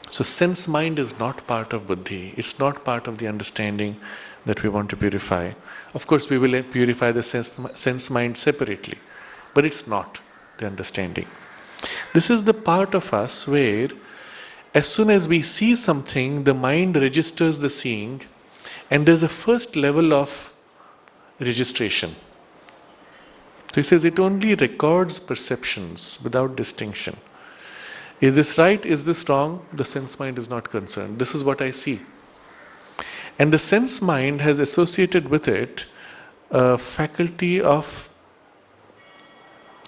So sense mind is not part of buddhi. It's not part of the understanding that we want to purify. Of course, we will purify the sense mind separately, but it's not the understanding. This is the part of us where as soon as we see something, the mind registers the seeing, and there's a first level of registration. So he says it only records perceptions without distinction. Is this right? Is this wrong? The sense mind is not concerned. This is what I see. And the sense mind has associated with it a faculty of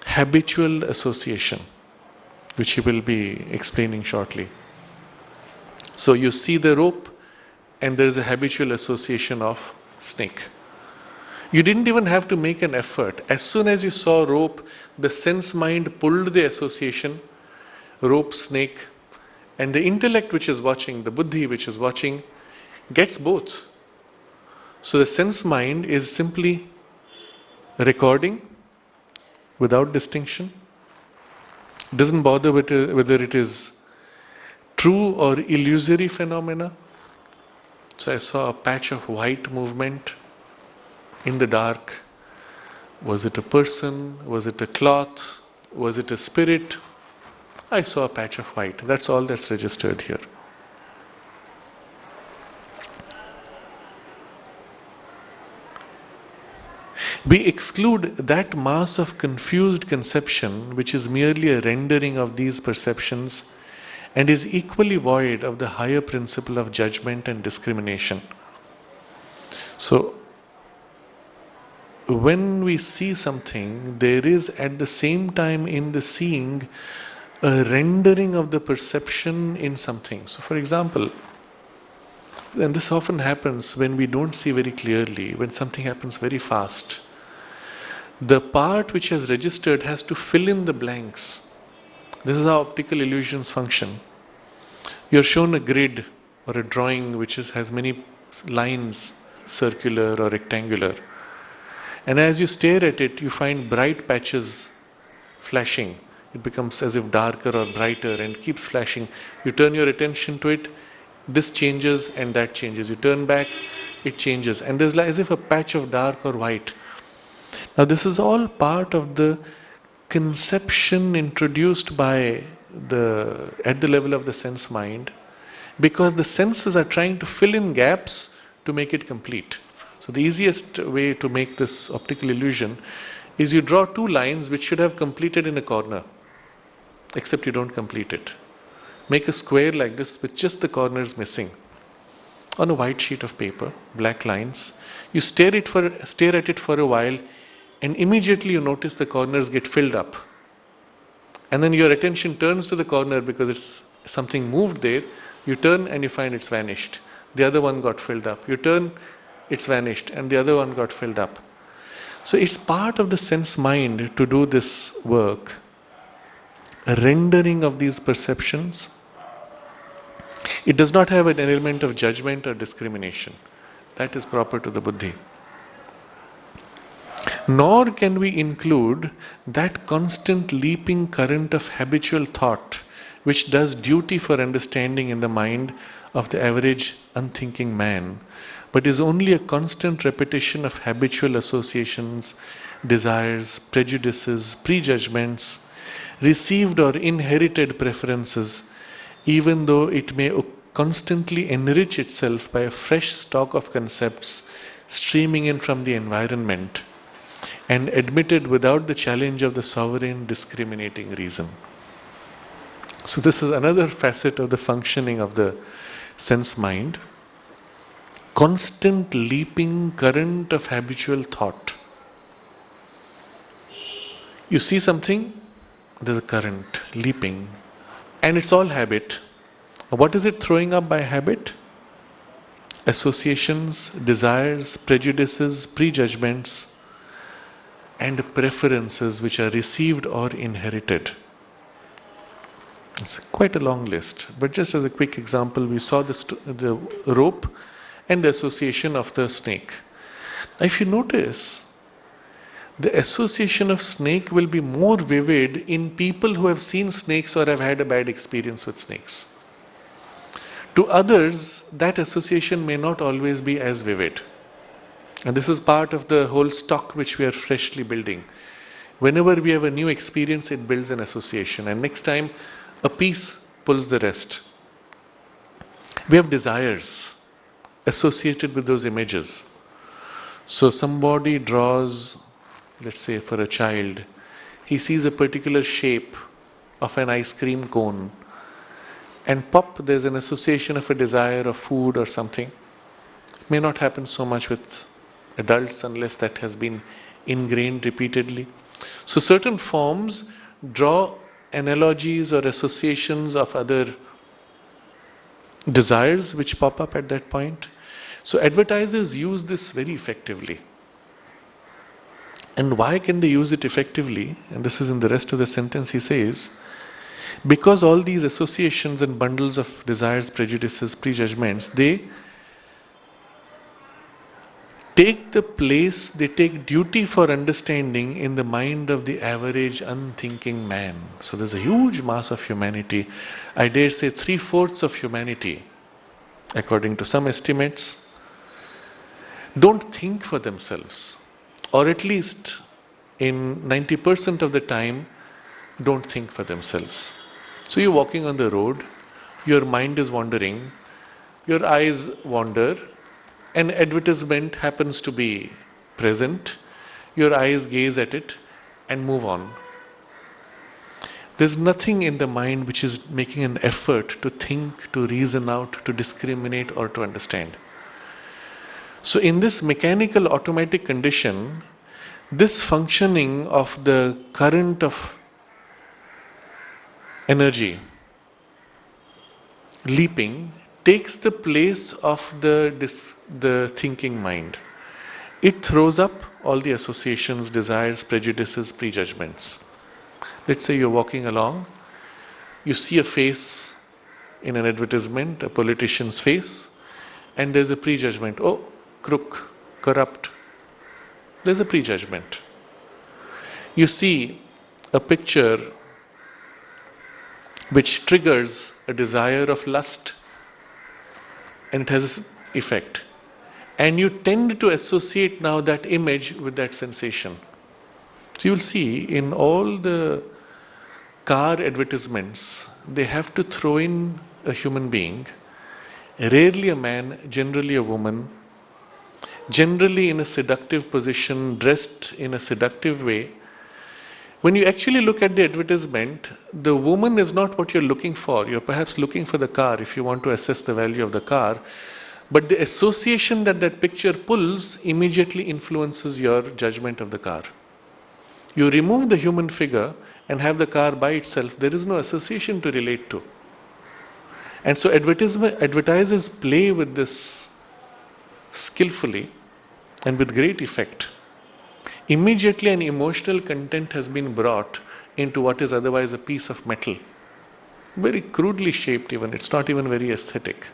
habitual association, which he will be explaining shortly. So you see the rope and there is a habitual association of snake. You didn't even have to make an effort. As soon as you saw rope, the sense mind pulled the association, rope, snake, and the intellect which is watching, the buddhi which is watching, gets both. So the sense mind is simply recording without distinction, doesn't bother whether it is true or illusory phenomena. So I saw a patch of white movement in the dark. Was it a person? Was it a cloth? Was it a spirit? I saw a patch of white. That's all that's registered here. We exclude that mass of confused conception which is merely a rendering of these perceptions and is equally void of the higher principle of judgment and discrimination. So, when we see something, there is at the same time in the seeing a rendering of the perception in something. So, for example, and this often happens when we don't see very clearly, when something happens very fast. The part which has registered has to fill in the blanks. This is how optical illusions function. You're shown a grid or a drawing which has many lines, circular or rectangular. And as you stare at it, you find bright patches flashing. It becomes as if darker or brighter and keeps flashing. You turn your attention to it, this changes and that changes. You turn back, it changes. And there's like as if a patch of dark or white. Now this is all part of the conception introduced by at the level of the sense mind, because the senses are trying to fill in gaps to make it complete. So the easiest way to make this optical illusion is you draw two lines which should have completed in a corner, except you don't complete it. Make a square like this with just the corners missing on a white sheet of paper, black lines. You stare at it for a while, and immediately you notice the corners get filled up. And then your attention turns to the corner because it's something moved there. You turn and you find it's vanished. The other one got filled up. You turn, it's vanished, and the other one got filled up. So it's part of the sense mind to do this work, a rendering of these perceptions. It does not have an element of judgment or discrimination. That is proper to the buddhi. Nor can we include that constant leaping current of habitual thought which does duty for understanding in the mind of the average unthinking man, but is only a constant repetition of habitual associations, desires, prejudices, prejudgments, received or inherited preferences, even though it may constantly enrich itself by a fresh stock of concepts streaming in from the environment and admitted without the challenge of the sovereign discriminating reason. So this is another facet of the functioning of the sense mind. Constant leaping current of habitual thought. You see something, there's a current leaping, and it's all habit. What is it throwing up by habit? Associations, desires, prejudices, prejudgments, and preferences which are received or inherited. It's quite a long list, but just as a quick example, we saw the rope and the association of the snake. Now if you notice, the association of snake will be more vivid in people who have seen snakes or have had a bad experience with snakes. To others, that association may not always be as vivid. And this is part of the whole stock which we are freshly building. Whenever we have a new experience, it builds an association. And next time, a piece pulls the rest. We have desires associated with those images. So somebody draws, let's say for a child, he sees a particular shape of an ice cream cone. And pop, there's an association of a desire of food or something. May not happen so much with adults unless that has been ingrained repeatedly. So certain forms draw analogies or associations of other desires which pop up at that point. So advertisers use this very effectively. And why can they use it effectively? And this is in the rest of the sentence. He says, because all these associations and bundles of desires, prejudices, prejudgments, they take the place, they take duty for understanding in the mind of the average unthinking man. So there's a huge mass of humanity, I dare say 3/4 of humanity, according to some estimates, don't think for themselves, or at least in 90% of the time don't think for themselves. So you're walking on the road, your mind is wandering, your eyes wander, an advertisement happens to be present, your eyes gaze at it and move on. There's nothing in the mind which is making an effort to think, to reason out, to discriminate or to understand. So in this mechanical automatic condition, this functioning of the current of energy leaping takes the place of the thinking mind. It throws up all the associations, desires, prejudices, prejudgments. Let's say you're walking along, you see a face in an advertisement, a politician's face, and there's a prejudgment. Oh, crook, corrupt. There's a prejudgment. You see a picture which triggers a desire of lust, and it has an effect. And you tend to associate now that image with that sensation. So you will see in all the car advertisements, they have to throw in a human being, rarely a man, generally a woman, generally in a seductive position, dressed in a seductive way. When you actually look at the advertisement, the woman is not what you're looking for. You're perhaps looking for the car if you want to assess the value of the car. But the association that that picture pulls immediately influences your judgment of the car. You remove the human figure and have the car by itself, there is no association to relate to. And so advertisers play with this skillfully and with great effect. Immediately an emotional content has been brought into what is otherwise a piece of metal. Very crudely shaped even, it's not even very aesthetic.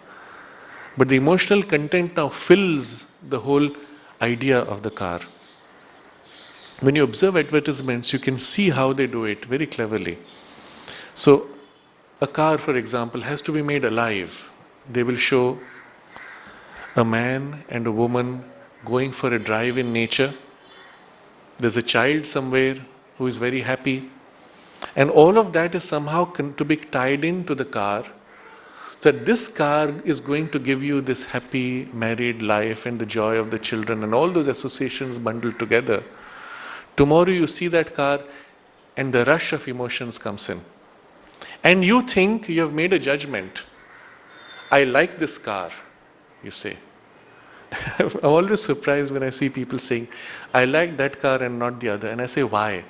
But the emotional content now fills the whole idea of the car. When you observe advertisements, you can see how they do it very cleverly. So a car, for example, has to be made alive. They will show a man and a woman going for a drive in nature. There's a child somewhere who is very happy. And all of that is somehow to be tied into the car. So this car is going to give you this happy married life and the joy of the children and all those associations bundled together. Tomorrow you see that car and the rush of emotions comes in. And you think you have made a judgment. I like this car, you say. I'm always surprised when I see people saying, I like that car and not the other. And I say, why?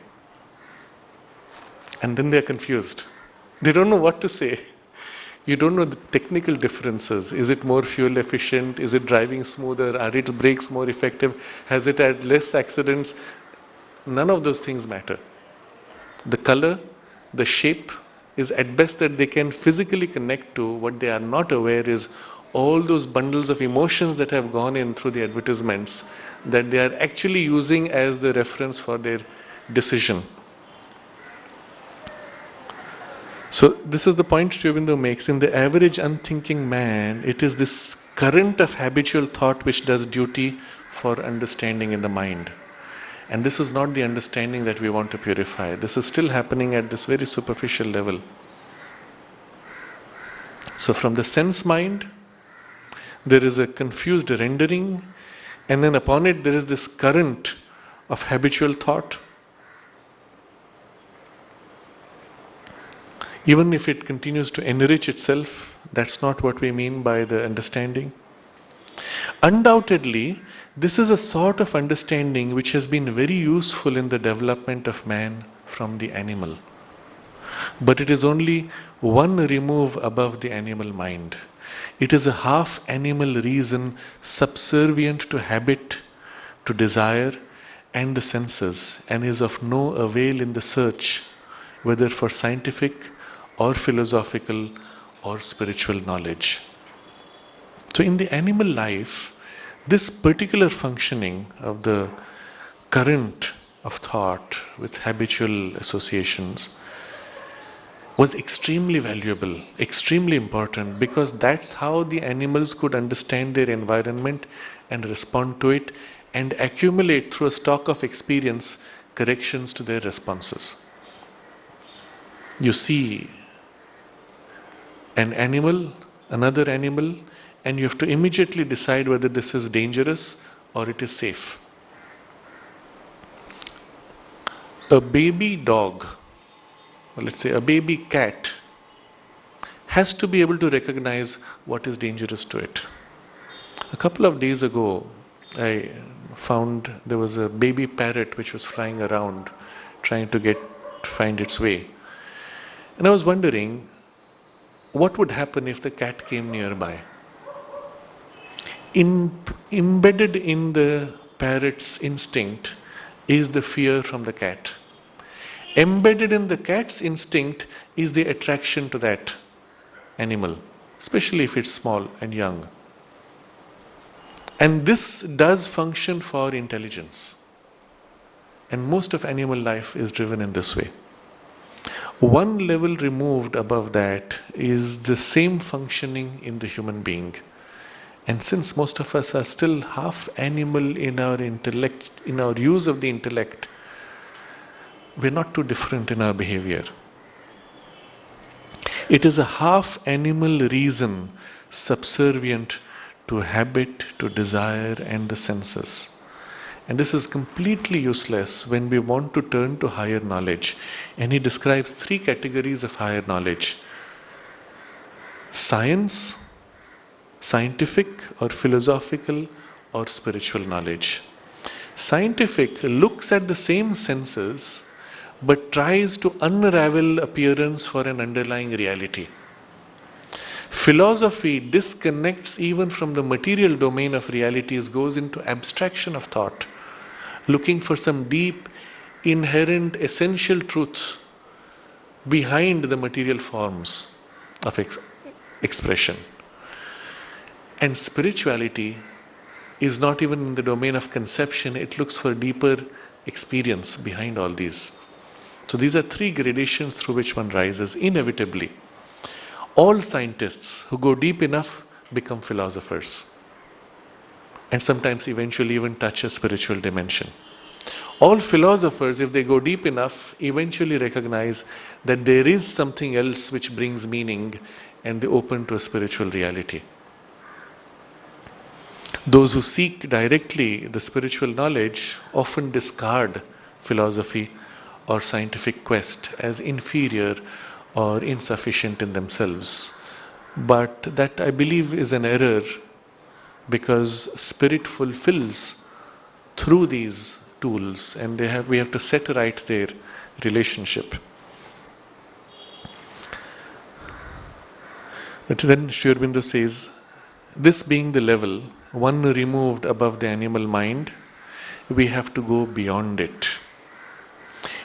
And then they're confused. They don't know what to say. You don't know the technical differences. Is it more fuel efficient? Is it driving smoother? Are its brakes more effective? Has it had less accidents? None of those things matter. The color, the shape is at best that they can physically connect to. What they are not aware is all those bundles of emotions that have gone in through the advertisements that they are actually using as the reference for their decision. So this is the point Sri Aurobindo makes. In the average unthinking man, it is this current of habitual thought which does duty for understanding in the mind. And this is not the understanding that we want to purify. This is still happening at this very superficial level. So from the sense mind, there is a confused rendering, and then upon it there is this current of habitual thought. Even if it continues to enrich itself, that's not what we mean by the understanding. Undoubtedly, this is a sort of understanding which has been very useful in the development of man from the animal. But it is only one remove above the animal mind. It is a half animal reason subservient to habit, to desire, and the senses, and is of no avail in the search, whether for scientific or philosophical or spiritual knowledge. So, in the animal life, this particular functioning of the current of thought with habitual associations was extremely valuable, extremely important, because that's how the animals could understand their environment and respond to it and accumulate through a stock of experience corrections to their responses. You see an animal, another animal, and you have to immediately decide whether this is dangerous or it is safe. A baby dog, or let's say a baby cat, has to be able to recognize what is dangerous to it. A couple of days ago, I found there was a baby parrot which was flying around trying to find its way. And I was wondering what would happen if the cat came nearby. Embedded in the parrot's instinct is the fear from the cat. Embedded in the cat's instinct is the attraction to that animal, especially if it's small and young. And this does function for intelligence. And most of animal life is driven in this way. One level removed above that is the same functioning in the human being. And since most of us are still half animal in our intellect, in our use of the intellect, we're not too different in our behavior. It is a half animal reason subservient to habit, to desire, and the senses. And this is completely useless when we want to turn to higher knowledge. And he describes 3 categories of higher knowledge: science, scientific or philosophical or spiritual knowledge. Scientific looks at the same senses but tries to unravel appearance for an underlying reality. Philosophy disconnects even from the material domain of realities, goes into abstraction of thought, looking for some deep, inherent, essential truth behind the material forms of expression. And spirituality is not even in the domain of conception, it looks for deeper experience behind all these. So these are 3 gradations through which one rises, inevitably. All scientists who go deep enough become philosophers, and sometimes eventually even touch a spiritual dimension. All philosophers, if they go deep enough, eventually recognize that there is something else which brings meaning, and they open to a spiritual reality. Those who seek directly the spiritual knowledge often discard philosophy or scientific quest as inferior or insufficient in themselves. But that, I believe, is an error, because spirit fulfills through these tools, and we have to set right their relationship. But then Sri Aurobindo says, this being the level, one removed above the animal mind, we have to go beyond it.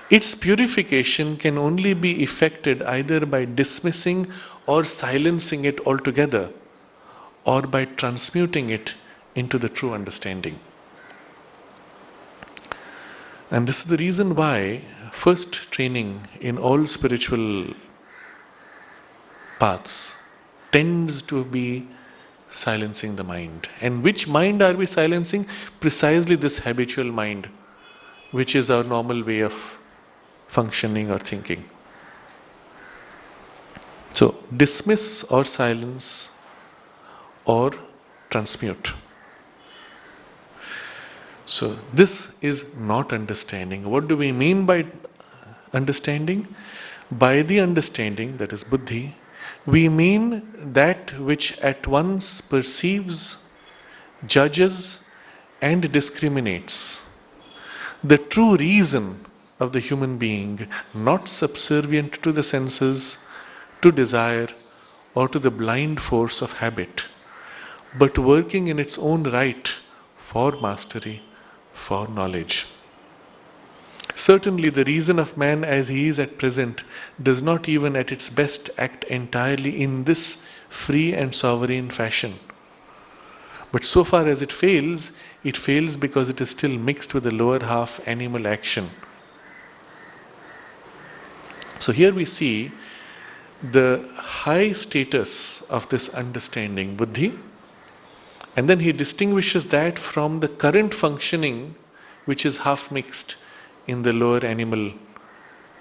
Its purification can only be effected either by dismissing or silencing it altogether, or by transmuting it into the true understanding. And this is the reason why first training in all spiritual paths tends to be silencing the mind. And which mind are we silencing? Precisely this habitual mind, which is our normal way of functioning or thinking. So, dismiss or silence or transmute. So, this is not understanding. What do we mean by understanding? By the understanding, that is buddhi, we mean that which at once perceives, judges and discriminates. The true reason of the human being, not subservient to the senses, to desire, or to the blind force of habit, but working in its own right for mastery, for knowledge. Certainly, the reason of man as he is at present does not even at its best act entirely in this free and sovereign fashion. But so far as it fails because it is still mixed with the lower half animal action. So here we see the high status of this understanding, buddhi, and then he distinguishes that from the current functioning which is half mixed in the lower animal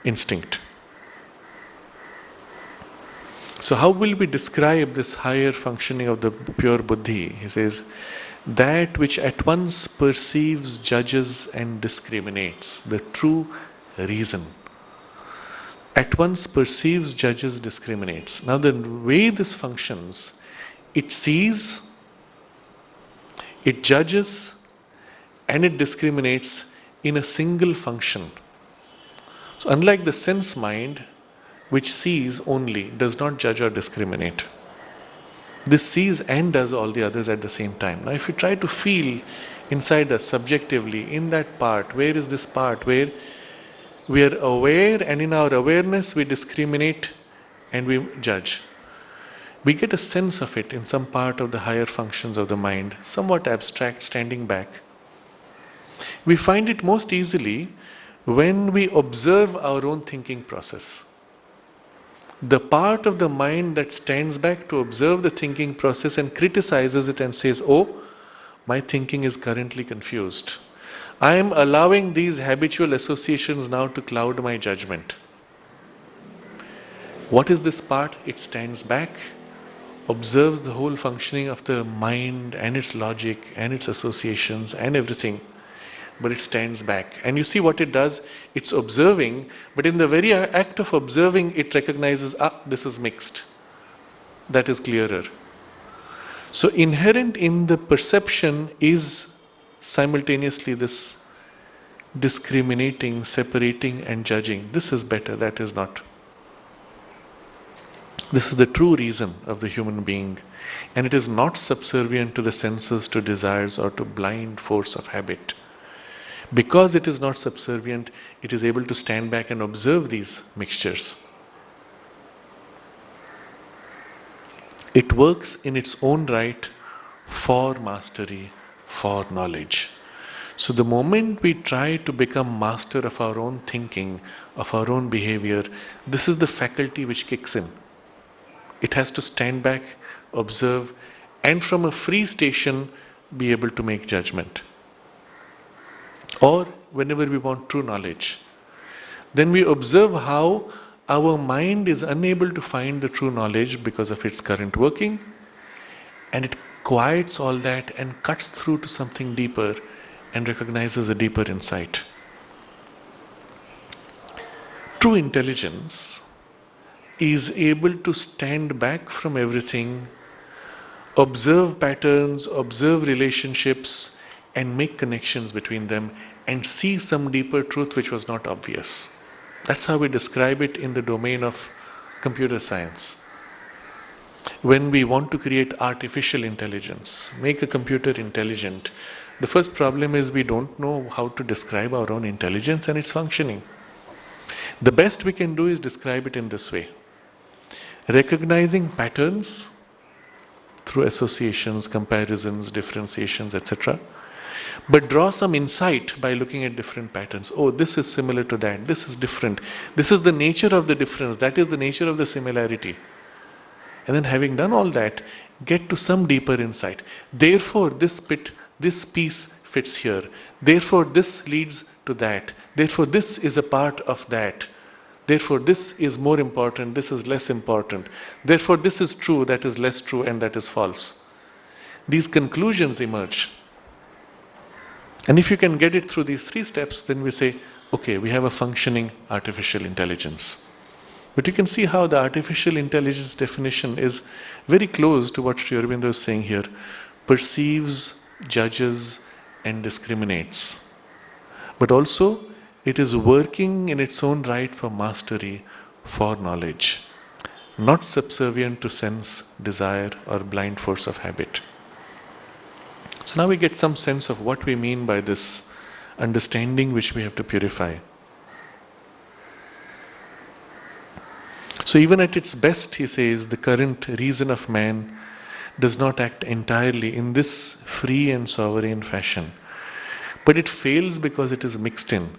instinct. So how will we describe this higher functioning of the pure buddhi? He says, that which at once perceives, judges and discriminates, the true reason. At once perceives, judges, discriminates. Now the way this functions, it sees, it judges and it discriminates in a single function. So unlike the sense mind, which sees only, does not judge or discriminate. This sees and does all the others at the same time. Now if you try to feel inside us subjectively, in that part, where is this part where we are aware and in our awareness we discriminate and we judge. We get a sense of it in some part of the higher functions of the mind, somewhat abstract, standing back. We find it most easily when we observe our own thinking process. The part of the mind that stands back to observe the thinking process and criticizes it and says, oh, my thinking is currently confused. I am allowing these habitual associations now to cloud my judgment. What is this part? It stands back, observes the whole functioning of the mind and its logic and its associations and everything. But it stands back. And you see what it does? It's observing, but in the very act of observing, it recognizes, this is mixed. That is clearer. So inherent in the perception is simultaneously this discriminating, separating and judging. This is better, that is not. This is the true reason of the human being. And it is not subservient to the senses, to desires or to blind force of habit. Because it is not subservient, it is able to stand back and observe these mixtures. It works in its own right for mastery, for knowledge. So the moment we try to become master of our own thinking, of our own behavior, this is the faculty which kicks in. It has to stand back, observe, and from a free station be able to make judgment. Or whenever we want true knowledge, then we observe how our mind is unable to find the true knowledge because of its current working, and it quiets all that and cuts through to something deeper and recognizes a deeper insight. True intelligence is able to stand back from everything, observe patterns, observe relationships, and make connections between them and see some deeper truth which was not obvious. That's how we describe it in the domain of computer science. When we want to create artificial intelligence, make a computer intelligent, the first problem is we don't know how to describe our own intelligence and its functioning. The best we can do is describe it in this way. Recognizing patterns through associations, comparisons, differentiations, etc. But draw some insight by looking at different patterns. Oh, this is similar to that, this is different. This is the nature of the difference, that is the nature of the similarity. And then having done all that, get to some deeper insight. Therefore, this piece fits here. Therefore, this leads to that. Therefore, this is a part of that. Therefore, this is more important, this is less important. Therefore, this is true, that is less true, and that is false. These conclusions emerge. And if you can get it through these three steps, then we say, okay, we have a functioning artificial intelligence. But you can see how the artificial intelligence definition is very close to what Sri Aurobindo is saying here. Perceives, judges, and discriminates. But also, it is working in its own right for mastery, for knowledge, not subservient to sense, desire, or blind force of habit. So now we get some sense of what we mean by this understanding which we have to purify. So even at its best, he says, the current reason of man does not act entirely in this free and sovereign fashion. But it fails because it is mixed in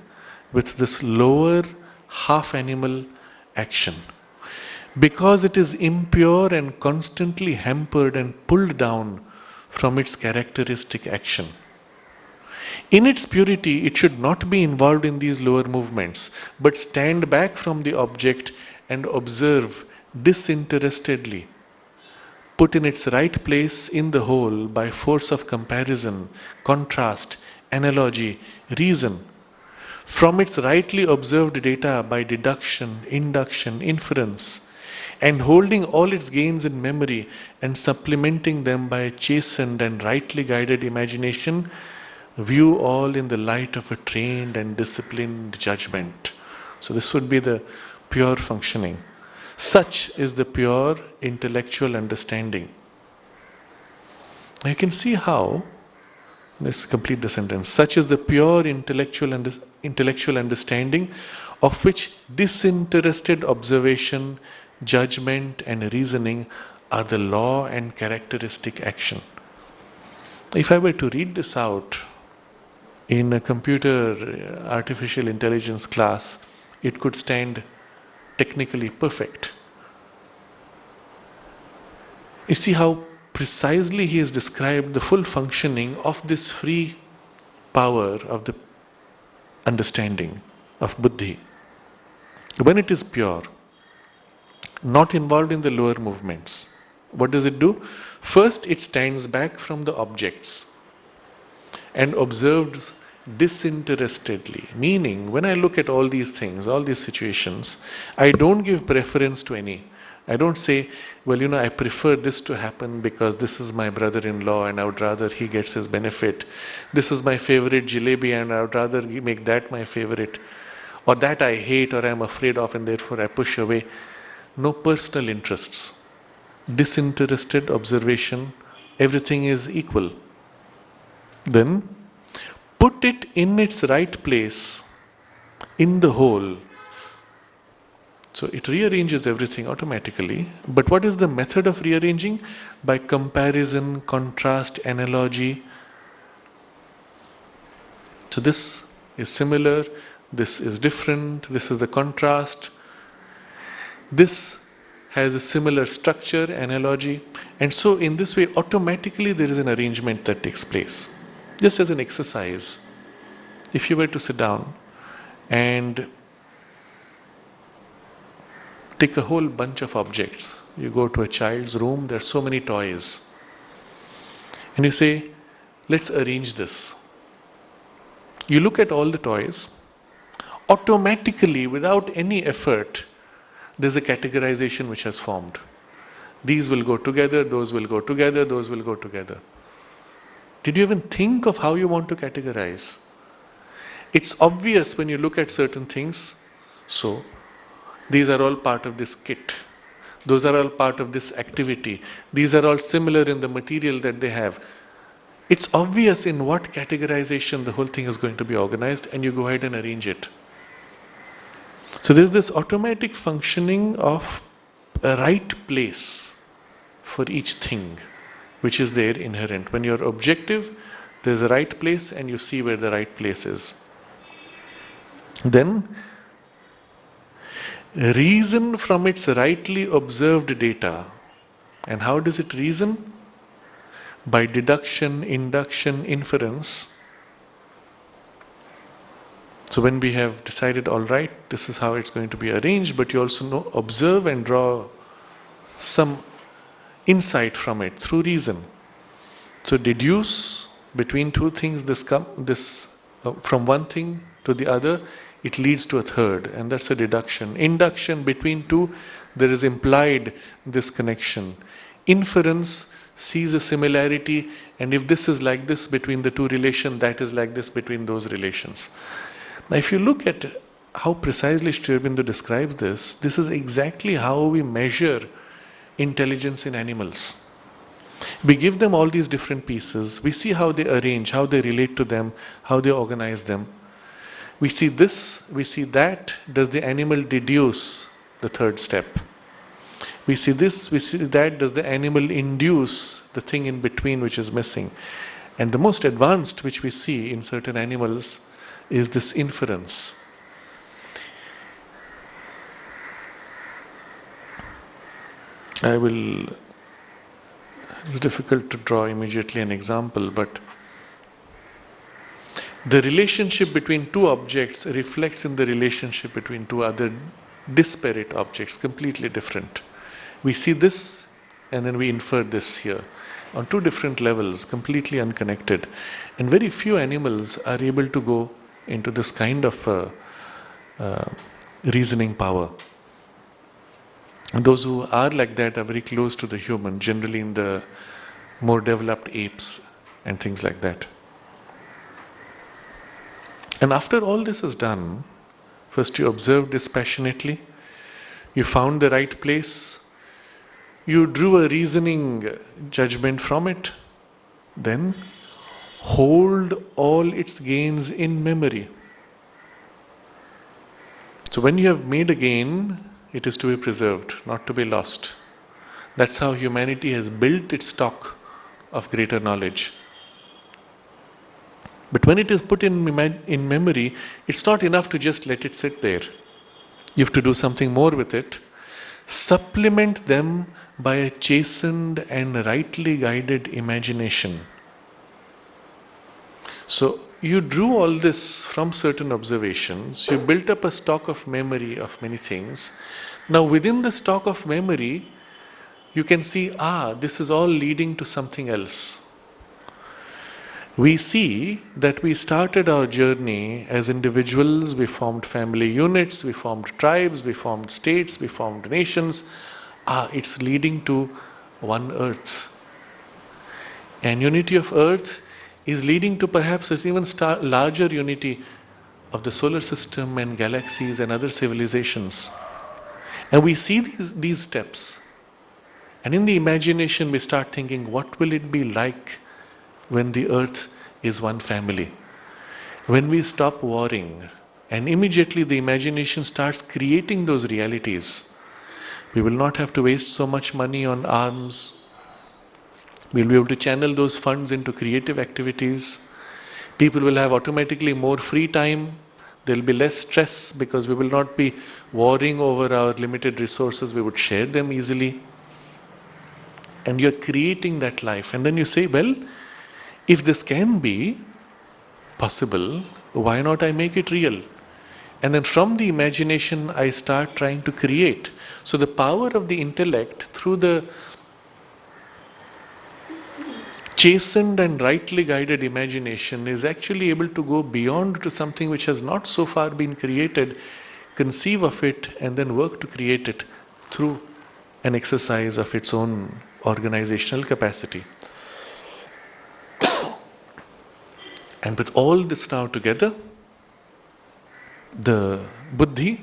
with this lower half-animal action. Because it is impure and constantly hampered and pulled down from its characteristic action. In its purity, it should not be involved in these lower movements, but stand back from the object and observe disinterestedly, put in its right place in the whole by force of comparison, contrast, analogy, reason, from its rightly observed data by deduction, induction, inference, and holding all its gains in memory and supplementing them by a chastened and rightly guided imagination, view all in the light of a trained and disciplined judgment. So this would be the pure functioning. Such is the pure intellectual understanding. Now you can see how, let's complete the sentence. Such is the pure intellectual understanding of which disinterested observation, judgment and reasoning are the law and characteristic action. If I were to read this out in a computer artificial intelligence class, it could stand technically perfect. You see how precisely he has described the full functioning of this free power of the understanding of buddhi. When it is pure, not involved in the lower movements, what does it do? First, it stands back from the objects and observes disinterestedly. Meaning, when I look at all these things, all these situations, I don't give preference to any. I don't say, well, I prefer this to happen because this is my brother-in-law and I would rather he gets his benefit. This is my favorite jalebi and I would rather make that my favorite. Or that I hate or I am afraid of and therefore I push away. No personal interests. Disinterested observation, everything is equal. Then, put it in its right place, in the whole. So it rearranges everything automatically. But what is the method of rearranging? By comparison, contrast, analogy. So this is similar, this is different, this is the contrast. This has a similar structure, analogy. And so in this way, automatically there is an arrangement that takes place. Just as an exercise, if you were to sit down and take a whole bunch of objects, you go to a child's room, there are so many toys, and you say, let's arrange this. You look at all the toys, automatically, without any effort, there's a categorization which has formed. These will go together, those will go together, those will go together. Did you even think of how you want to categorize? It's obvious when you look at certain things. So, these are all part of this kit. Those are all part of this activity. These are all similar in the material that they have. It's obvious in what categorization the whole thing is going to be organized, and you go ahead and arrange it. So there's this automatic functioning of a right place for each thing, which is there inherent. When you're objective, there's a right place and you see where the right place is. Then, reason from its rightly observed data. And how does it reason? By deduction, induction, inference. So when we have decided, all right, this is how it's going to be arranged, but you also observe and draw some insight from it through reason. So deduce between two things, from one thing to the other, it leads to a third, and that's a deduction. Induction, between two, there is implied this connection. Inference, sees a similarity, and if this is like this between the two relations, that is like this between those relations. Now, if you look at how precisely Sri Aurobindo describes this, this is exactly how we measure intelligence in animals. We give them all these different pieces, we see how they arrange, how they relate to them, how they organize them. We see this, we see that, does the animal deduce the third step? We see this, we see that, does the animal induce the thing in between which is missing? And the most advanced which we see in certain animals is this inference. It's difficult to draw immediately an example, but the relationship between two objects reflects in the relationship between two other disparate objects, completely different. We see this and then we infer this here on two different levels, completely unconnected. And very few animals are able to go into this kind of reasoning power. And those who are like that are very close to the human, generally in the more developed apes and things like that. And after all this is done, first you observe dispassionately, you found the right place, you drew a reasoning judgment from it, then hold all its gains in memory. So when you have made a gain, it is to be preserved, not to be lost. That's how humanity has built its stock of greater knowledge. But when it is put in memory, it's not enough to just let it sit there. You have to do something more with it. Supplement them by a chastened and rightly guided imagination. So you drew all this from certain observations, you built up a stock of memory of many things. Now within the stock of memory, you can see, this is all leading to something else. We see that we started our journey as individuals, we formed family units, we formed tribes, we formed states, we formed nations. It's leading to one earth. And unity of earth is leading to perhaps an even larger unity of the solar system and galaxies and other civilizations. And we see these steps. And in the imagination we start thinking, what will it be like when the earth is one family? When we stop warring, and immediately the imagination starts creating those realities. We will not have to waste so much money on arms. We'll be able to channel those funds into creative activities. People will have automatically more free time. There will be less stress because we will not be warring over our limited resources. We would share them easily. And you're creating that life. And then you say, well, if this can be possible, why not I make it real? And then from the imagination, I start trying to create. So the power of the intellect through the chastened and rightly guided imagination is actually able to go beyond to something which has not so far been created, conceive of it, and then work to create it through an exercise of its own organizational capacity. And with all this now together, the buddhi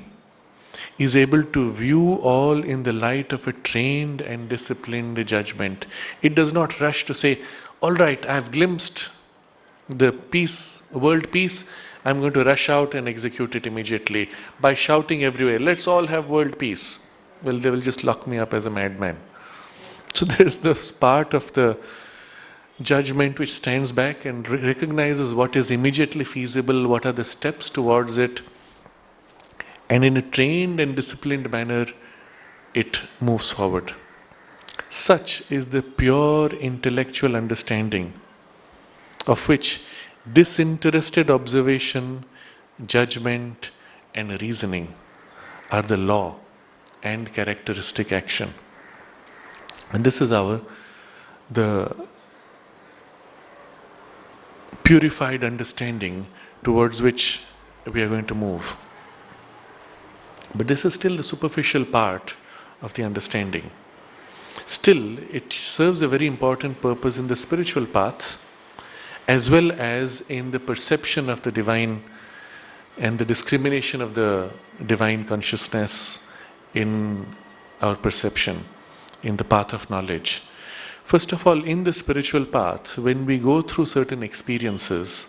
is able to view all in the light of a trained and disciplined judgment. It does not rush to say, all right, I have glimpsed the peace, world peace, I'm going to rush out and execute it immediately by shouting everywhere, let's all have world peace. Well, they will just lock me up as a madman. So there's this part of the judgment which stands back and recognizes what is immediately feasible, what are the steps towards it, and in a trained and disciplined manner, it moves forward. Such is the pure intellectual understanding of which disinterested observation, judgment, and reasoning are the law and characteristic action. And this is the purified understanding towards which we are going to move. But this is still the superficial part of the understanding. Still, it serves a very important purpose in the spiritual path, as well as in the perception of the divine and the discrimination of the divine consciousness in our perception, in the path of knowledge. First of all, in the spiritual path, when we go through certain experiences,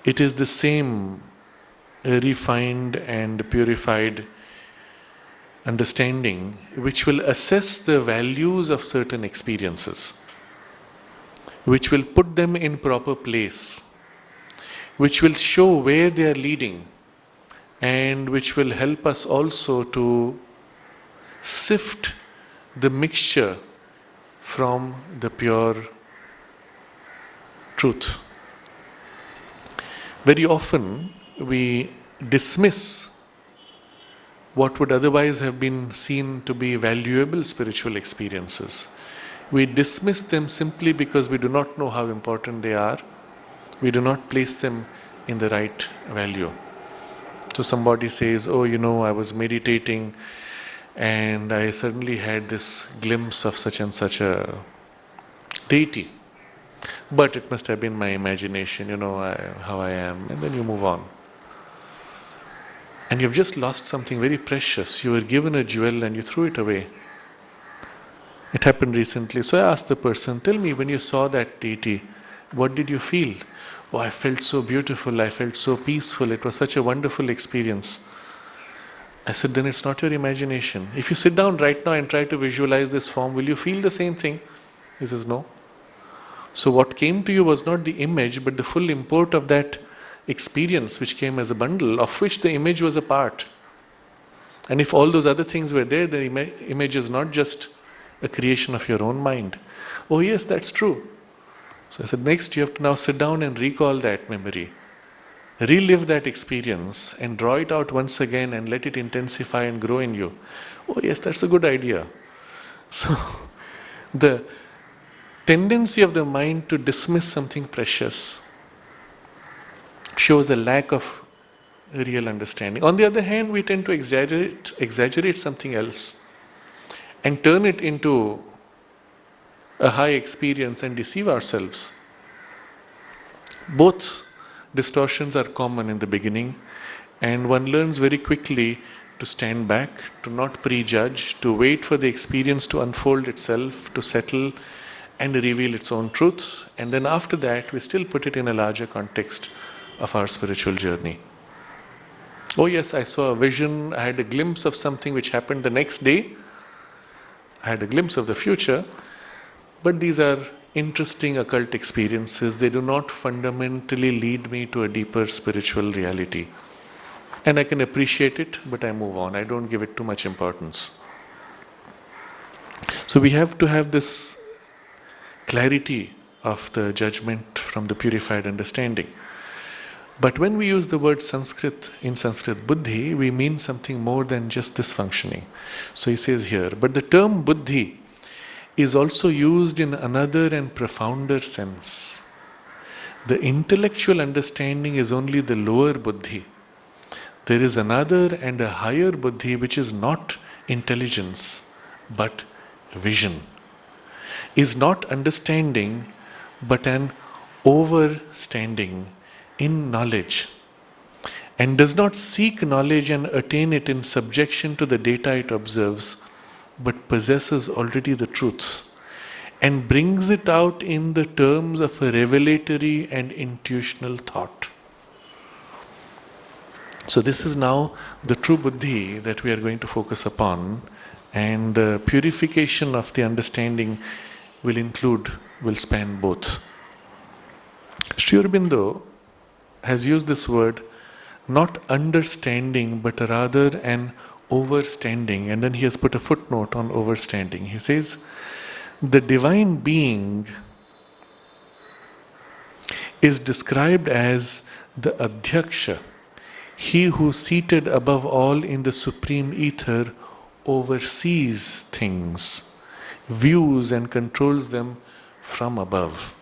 it is the same refined and purified understanding which will assess the values of certain experiences, which will put them in proper place, which will show where they are leading, and which will help us also to sift the mixture from the pure truth. Very often we dismiss what would otherwise have been seen to be valuable spiritual experiences. We dismiss them simply because we do not know how important they are. We do not place them in the right value. So somebody says, oh, I was meditating and I suddenly had this glimpse of such and such a deity. But it must have been my imagination, how I am. And then you move on. And you've just lost something very precious. You were given a jewel and you threw it away. It happened recently. So I asked the person, tell me, when you saw that deity, what did you feel? Oh, I felt so beautiful. I felt so peaceful. It was such a wonderful experience. I said, then it's not your imagination. If you sit down right now and try to visualize this form, will you feel the same thing? He says, no. So what came to you was not the image, but the full import of that experience which came as a bundle, of which the image was a part. And if all those other things were there, the image is not just a creation of your own mind. Oh yes, that's true. So I said, next you have to now sit down and recall that memory. Relive that experience and draw it out once again and let it intensify and grow in you. Oh yes, that's a good idea. So the tendency of the mind to dismiss something precious shows a lack of real understanding. On the other hand, we tend to exaggerate something else and turn it into a high experience and deceive ourselves. Both distortions are common in the beginning, and one learns very quickly to stand back, to not prejudge, to wait for the experience to unfold itself, to settle and reveal its own truth, and then after that we still put it in a larger context of our spiritual journey. Oh yes, I saw a vision, I had a glimpse of something which happened the next day, I had a glimpse of the future, but these are interesting occult experiences. They do not fundamentally lead me to a deeper spiritual reality. And I can appreciate it, but I move on. I don't give it too much importance. So we have to have this clarity of the judgment from the purified understanding. But when we use the word Sanskrit, in Sanskrit, buddhi, we mean something more than just this functioning. So he says here, but the term buddhi is also used in another and profounder sense. The intellectual understanding is only the lower buddhi. There is another and a higher buddhi which is not intelligence, but vision. Is not understanding, but an overstanding in knowledge, and does not seek knowledge and attain it in subjection to the data it observes, but possesses already the truth and brings it out in the terms of a revelatory and intuitional thought. So this is now the true buddhi that we are going to focus upon, and the purification of the understanding will span both. Sri Aurobindo has used this word, not understanding, but rather an overstanding, and then he has put a footnote on overstanding. He says, the divine being is described as the Adhyaksha, he who seated above all in the supreme ether oversees things, views and controls them from above.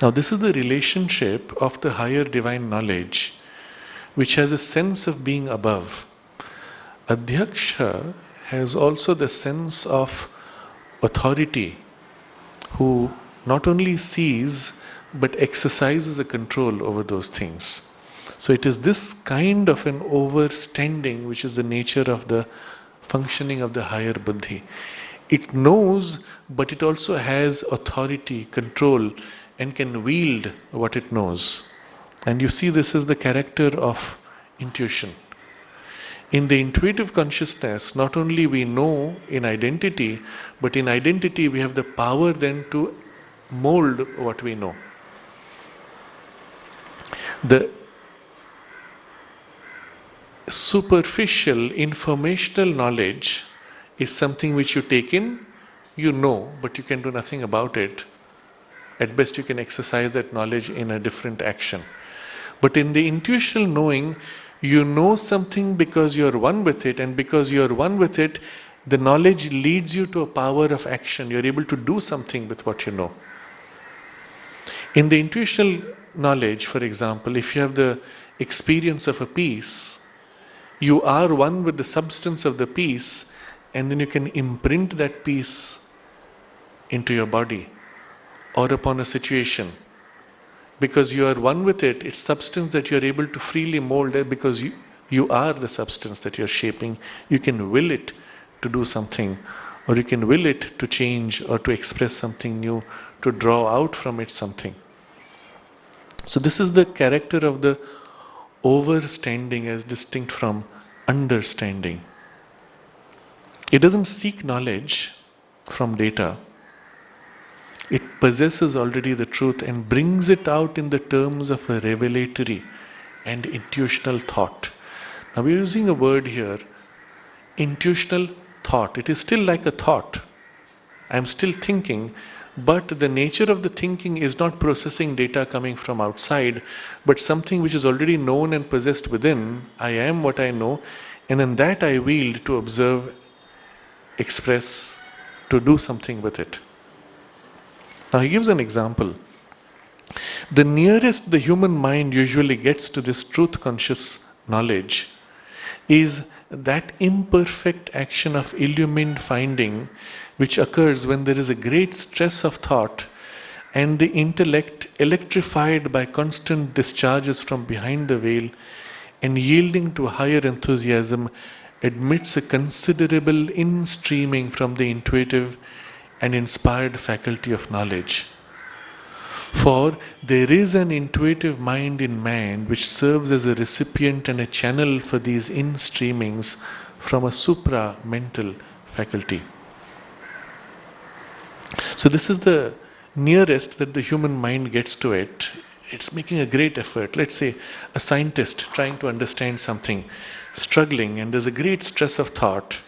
Now this is the relationship of the higher divine knowledge, which has a sense of being above. Adhyaksha has also the sense of authority who not only sees but exercises a control over those things. So it is this kind of an overstanding which is the nature of the functioning of the higher buddhi. It knows, but it also has authority, control, and can wield what it knows. And you see, this is the character of intuition. In the intuitive consciousness, not only we know in identity, but in identity we have the power then to mold what we know. The superficial informational knowledge is something which you take in, you know, but you can do nothing about it. At best you can exercise that knowledge in a different action. But in the intuitional knowing, you know something because you are one with it, and because you are one with it, the knowledge leads you to a power of action. You are able to do something with what you know. In the intuitional knowledge, for example, if you have the experience of a piece, you are one with the substance of the piece, and then you can imprint that piece into your body or upon a situation. Because you are one with it, it's substance that you are able to freely mold because you are the substance that you are shaping. You can will it to do something, or you can will it to change or to express something new, to draw out from it something. So this is the character of the overstanding as distinct from understanding. It doesn't seek knowledge from data. It possesses already the truth and brings it out in the terms of a revelatory and intuitional thought. Now we're using a word here, intuitional thought. It is still like a thought. I'm still thinking, but the nature of the thinking is not processing data coming from outside, but something which is already known and possessed within. I am what I know, and in that I wield to observe, express, to do something with it. Now he gives an example. The nearest the human mind usually gets to this truth conscious knowledge is that imperfect action of illumined finding which occurs when there is a great stress of thought and the intellect, electrified by constant discharges from behind the veil and yielding to higher enthusiasm, admits a considerable in-streaming from the intuitive and inspired faculty of knowledge. For there is an intuitive mind in man which serves as a recipient and a channel for these in-streamings from a supra-mental faculty. So this is the nearest that the human mind gets to it. It's making a great effort. Let's say a scientist trying to understand something, struggling, and there's a great stress of thought.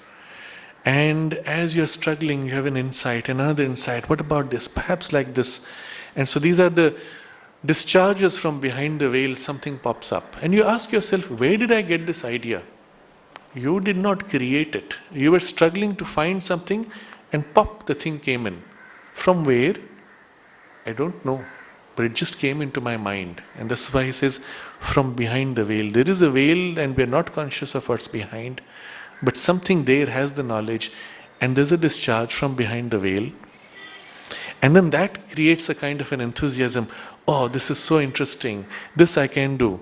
And as you're struggling, you have an insight, another insight. What about this? Perhaps like this. And so these are the discharges from behind the veil. Something pops up. And you ask yourself, where did I get this idea? You did not create it. You were struggling to find something and pop, the thing came in. From where? I don't know. But it just came into my mind. And that's why he says, from behind the veil. There is a veil and we're not conscious of what's behind. But something there has the knowledge, and there's a discharge from behind the veil. And then that creates a kind of an enthusiasm. Oh, this is so interesting. This I can do.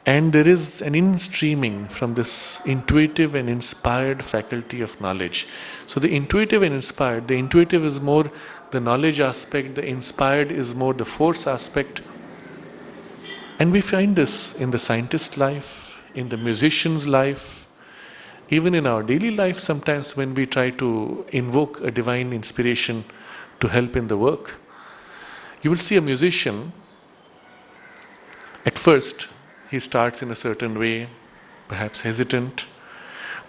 And there is an in-streaming from this intuitive and inspired faculty of knowledge. So the intuitive and inspired, the intuitive is more the knowledge aspect, the inspired is more the force aspect. And we find this in the scientist's life, in the musician's life, even in our daily life. Sometimes when we try to invoke a divine inspiration to help in the work, you will see a musician, at first he starts in a certain way, perhaps hesitant,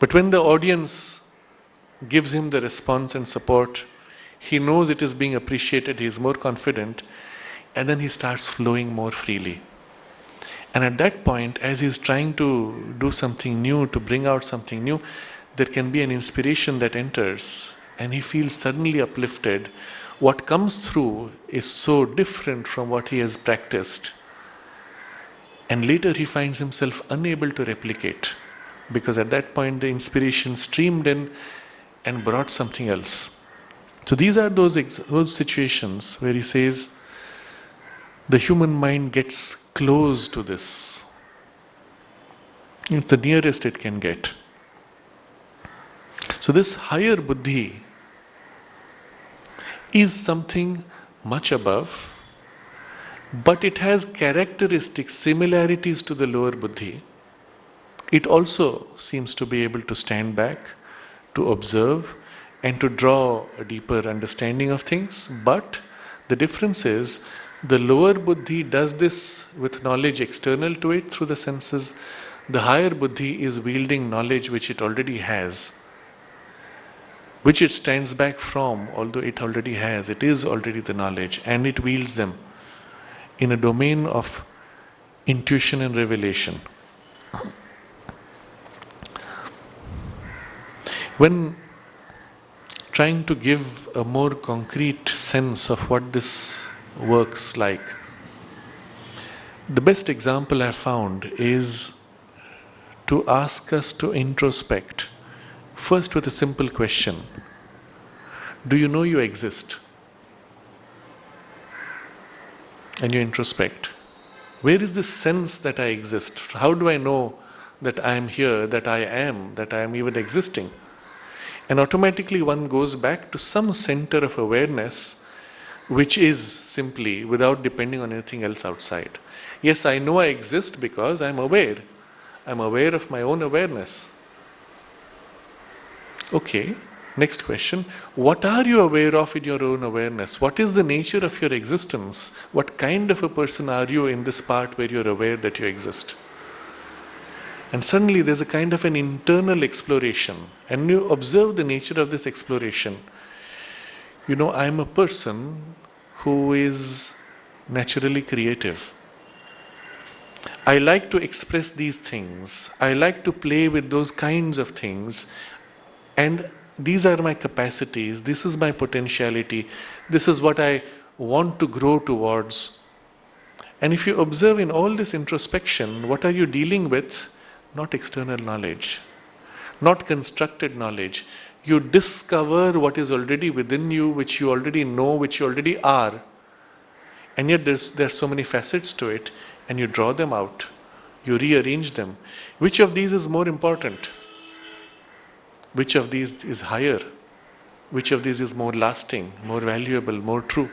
but when the audience gives him the response and support, he knows it is being appreciated, he is more confident, and then he starts flowing more freely. And at that point, as he's trying to do something new, to bring out something new, there can be an inspiration that enters, and he feels suddenly uplifted. What comes through is so different from what he has practiced. And later he finds himself unable to replicate, because at that point the inspiration streamed in and brought something else. So these are those situations where he says the human mind gets close to this. It's the nearest it can get. So this higher buddhi is something much above, but it has characteristics, similarities to the lower buddhi. It also seems to be able to stand back, to observe, and to draw a deeper understanding of things. But the difference is, the lower buddhi does this with knowledge external to it through the senses. The higher buddhi is wielding knowledge which it already has, which it stands back from, although it already has. It is already the knowledge, and it wields them in a domain of intuition and revelation. When trying to give a more concrete sense of what this works like, the best example I found is to ask us to introspect, first with a simple question. Do you know you exist? And you introspect. Where is this sense that I exist? How do I know that I am here, that I am even existing? And automatically one goes back to some center of awareness which is simply without depending on anything else outside. Yes, I know I exist because I'm aware. I'm aware of my own awareness. Okay, next question. What are you aware of in your own awareness? What is the nature of your existence? What kind of a person are you in this part where you're aware that you exist? And suddenly there's a kind of an internal exploration. And you observe the nature of this exploration. You know, I'm a person who is naturally creative. I like to express these things. I like to play with those kinds of things. And these are my capacities. This is my potentiality. This is what I want to grow towards. And if you observe in all this introspection, what are you dealing with? Not external knowledge, not constructed knowledge. You discover what is already within you, which you already know, which you already are. And yet there's so many facets to it, and you draw them out. You rearrange them. Which of these is more important? Which of these is higher? Which of these is more lasting, more valuable, more true?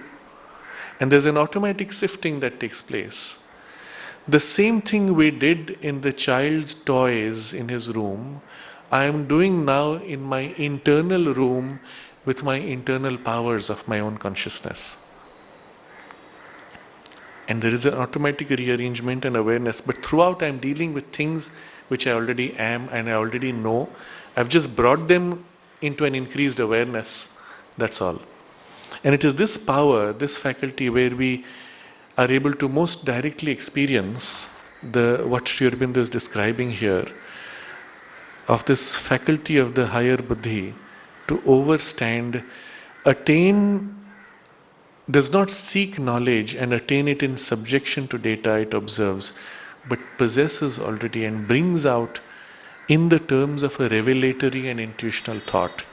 And there's an automatic sifting that takes place. The same thing we did in the child's toys in his room, I am doing now in my internal room with my internal powers of my own consciousness. And there is an automatic rearrangement and awareness, but throughout I am dealing with things which I already am and I already know. I've just brought them into an increased awareness, that's all. And it is this power, this faculty where we are able to most directly experience what Sri Aurobindo is describing here, of this faculty of the higher buddhi to overstand, attain, does not seek knowledge and attain it in subjection to data it observes, but possesses already and brings out in the terms of a revelatory and intuitional thought.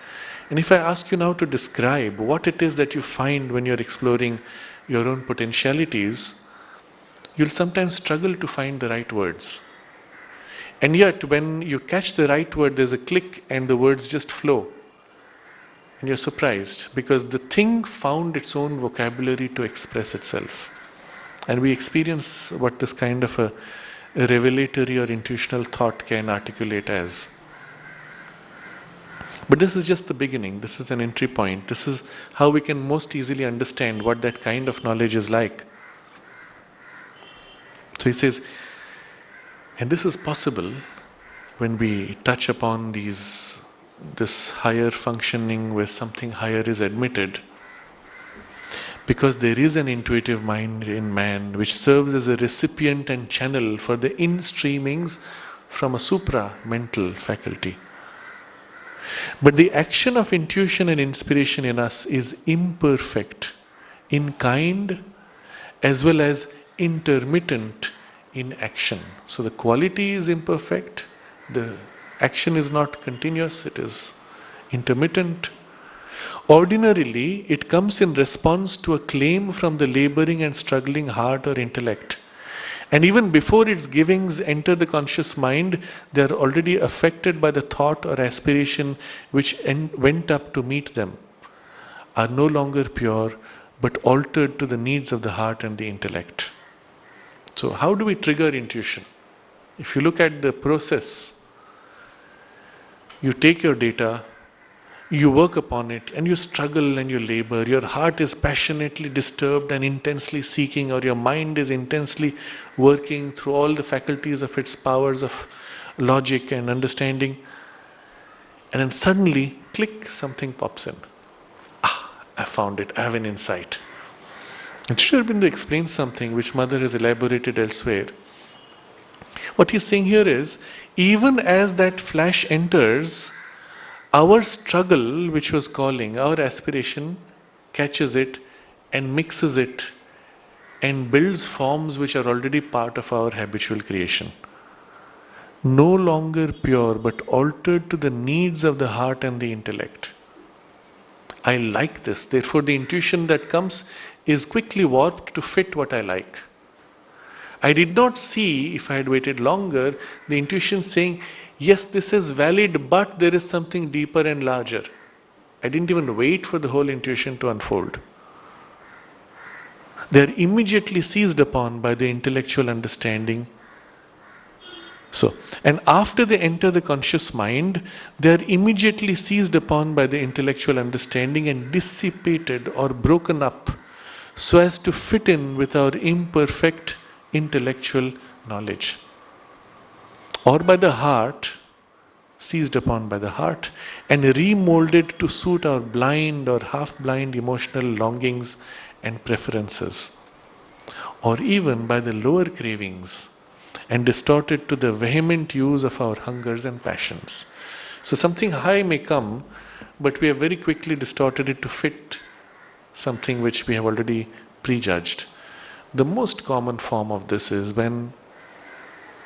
And if I ask you now to describe what it is that you find when you're exploring your own potentialities, you'll sometimes struggle to find the right words. And yet, when you catch the right word, there's a click and the words just flow. And you're surprised because the thing found its own vocabulary to express itself. And we experience what this kind of a revelatory or intuitional thought can articulate as. But this is just the beginning. This is an entry point. This is how we can most easily understand what that kind of knowledge is like. So he says, and this is possible when we touch upon this higher functioning where something higher is admitted, because there is an intuitive mind in man which serves as a recipient and channel for the in-streamings from a supra-mental faculty. But the action of intuition and inspiration in us is imperfect in kind as well as intermittent in action. So the quality is imperfect, the action is not continuous, it is intermittent. Ordinarily, it comes in response to a claim from the laboring and struggling heart or intellect. And even before its givings enter the conscious mind, they are already affected by the thought or aspiration which went up to meet them, are no longer pure but altered to the needs of the heart and the intellect. So, how do we trigger intuition? If you look at the process, you take your data, you work upon it, and you struggle and you labor. Your heart is passionately disturbed and intensely seeking, or your mind is intensely working through all the faculties of its powers of logic and understanding. And then suddenly, click, something pops in. I found it, I have an insight. And Sri Aurobindo explains something which Mother has elaborated elsewhere. What he's saying here is, even as that flash enters, our struggle, which was calling, our aspiration, catches it and mixes it and builds forms which are already part of our habitual creation. No longer pure, but altered to the needs of the heart and the intellect. I like this, therefore the intuition that comes is quickly warped to fit what I like. I did not see, if I had waited longer, the intuition saying, yes, this is valid, but there is something deeper and larger. I didn't even wait for the whole intuition to unfold. They are immediately seized upon by the intellectual understanding. And after they enter the conscious mind, they are immediately seized upon by the intellectual understanding and dissipated or broken up so as to fit in with our imperfect intellectual knowledge. Or by the heart, seized upon by the heart, and remolded to suit our blind or half-blind emotional longings and preferences. Or even by the lower cravings, and distorted to the vehement use of our hungers and passions. So something high may come, but we have very quickly distorted it to fit something which we have already prejudged. The most common form of this is when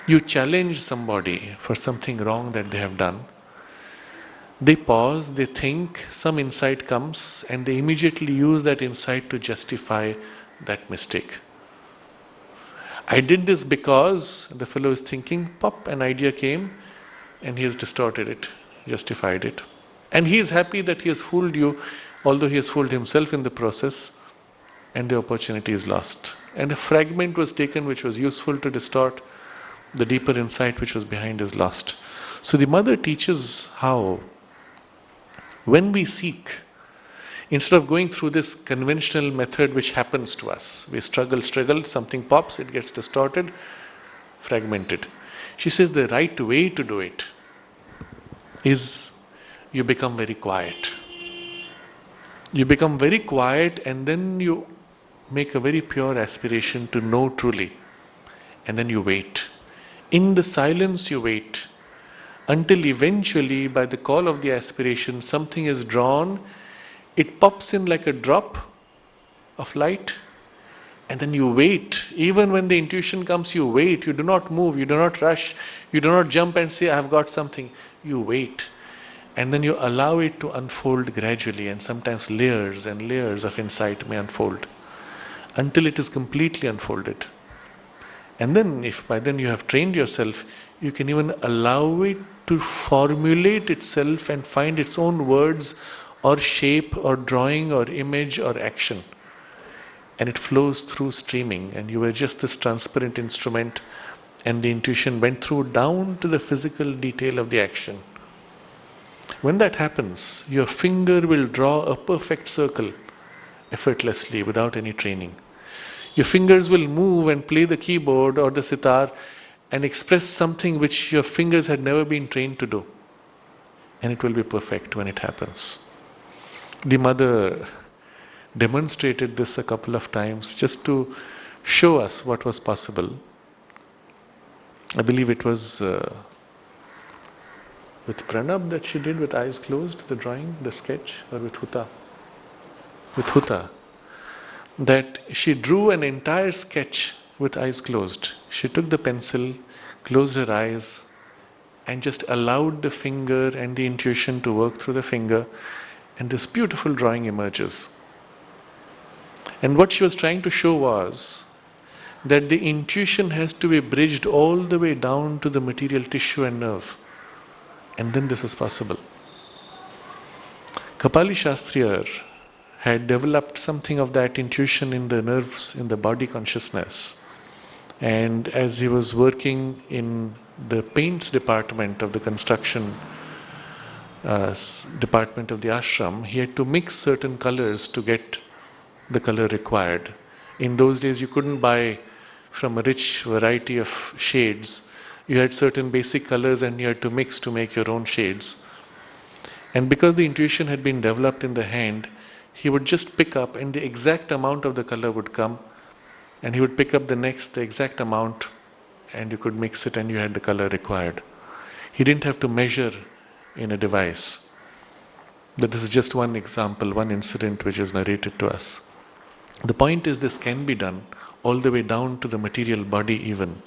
you challenge somebody for something wrong that they have done. They pause, they think, some insight comes, and they immediately use that insight to justify that mistake. I did this because, the fellow is thinking, pop, an idea came, and he has distorted it, justified it. And he is happy that he has fooled you, although he has fooled himself in the process, and the opportunity is lost. And a fragment was taken which was useful to distort, the deeper insight which was behind is lost. So the Mother teaches how, when we seek, instead of going through this conventional method which happens to us, we struggle, something pops, it gets distorted, fragmented. She says the right way to do it is you become very quiet. You become very quiet, and then you make a very pure aspiration to know truly. And then you wait. In the silence you wait until eventually, by the call of the aspiration, something is drawn. It pops in like a drop of light, and then you wait. Even when the intuition comes, you wait. You do not move, you do not rush, you do not jump and say, I have got something. You wait. And then you allow it to unfold gradually, and sometimes layers and layers of insight may unfold until it is completely unfolded. And then, if by then you have trained yourself, you can even allow it to formulate itself and find its own words or shape or drawing or image or action. And it flows through streaming, and you were just this transparent instrument, and the intuition went through down to the physical detail of the action. When that happens, your finger will draw a perfect circle effortlessly without any training. Your fingers will move and play the keyboard or the sitar and express something which your fingers had never been trained to do. And it will be perfect when it happens. The Mother demonstrated this a couple of times just to show us what was possible. I believe it was with Pranab that she did with eyes closed, the drawing, the sketch, or with Huta? With Huta. That she drew an entire sketch with eyes closed. She took the pencil, closed her eyes, and just allowed the finger and the intuition to work through the finger. and this beautiful drawing emerges. And what she was trying to show was that the intuition has to be bridged all the way down to the material tissue and nerve. And then this is possible. Kapali Shastriyar had developed something of that intuition in the nerves, in the body consciousness. And as he was working in the paints department of the construction department of the ashram, he had to mix certain colors to get the color required. In those days, you couldn't buy from a rich variety of shades. You had certain basic colors and you had to mix to make your own shades. And because the intuition had been developed in the hand, he would just pick up and the exact amount of the color would come, and he would pick up the exact amount, and you could mix it and you had the color required. He didn't have to measure in a device. But this is just one example, one incident which is narrated to us. The point is, this can be done all the way down to the material body even.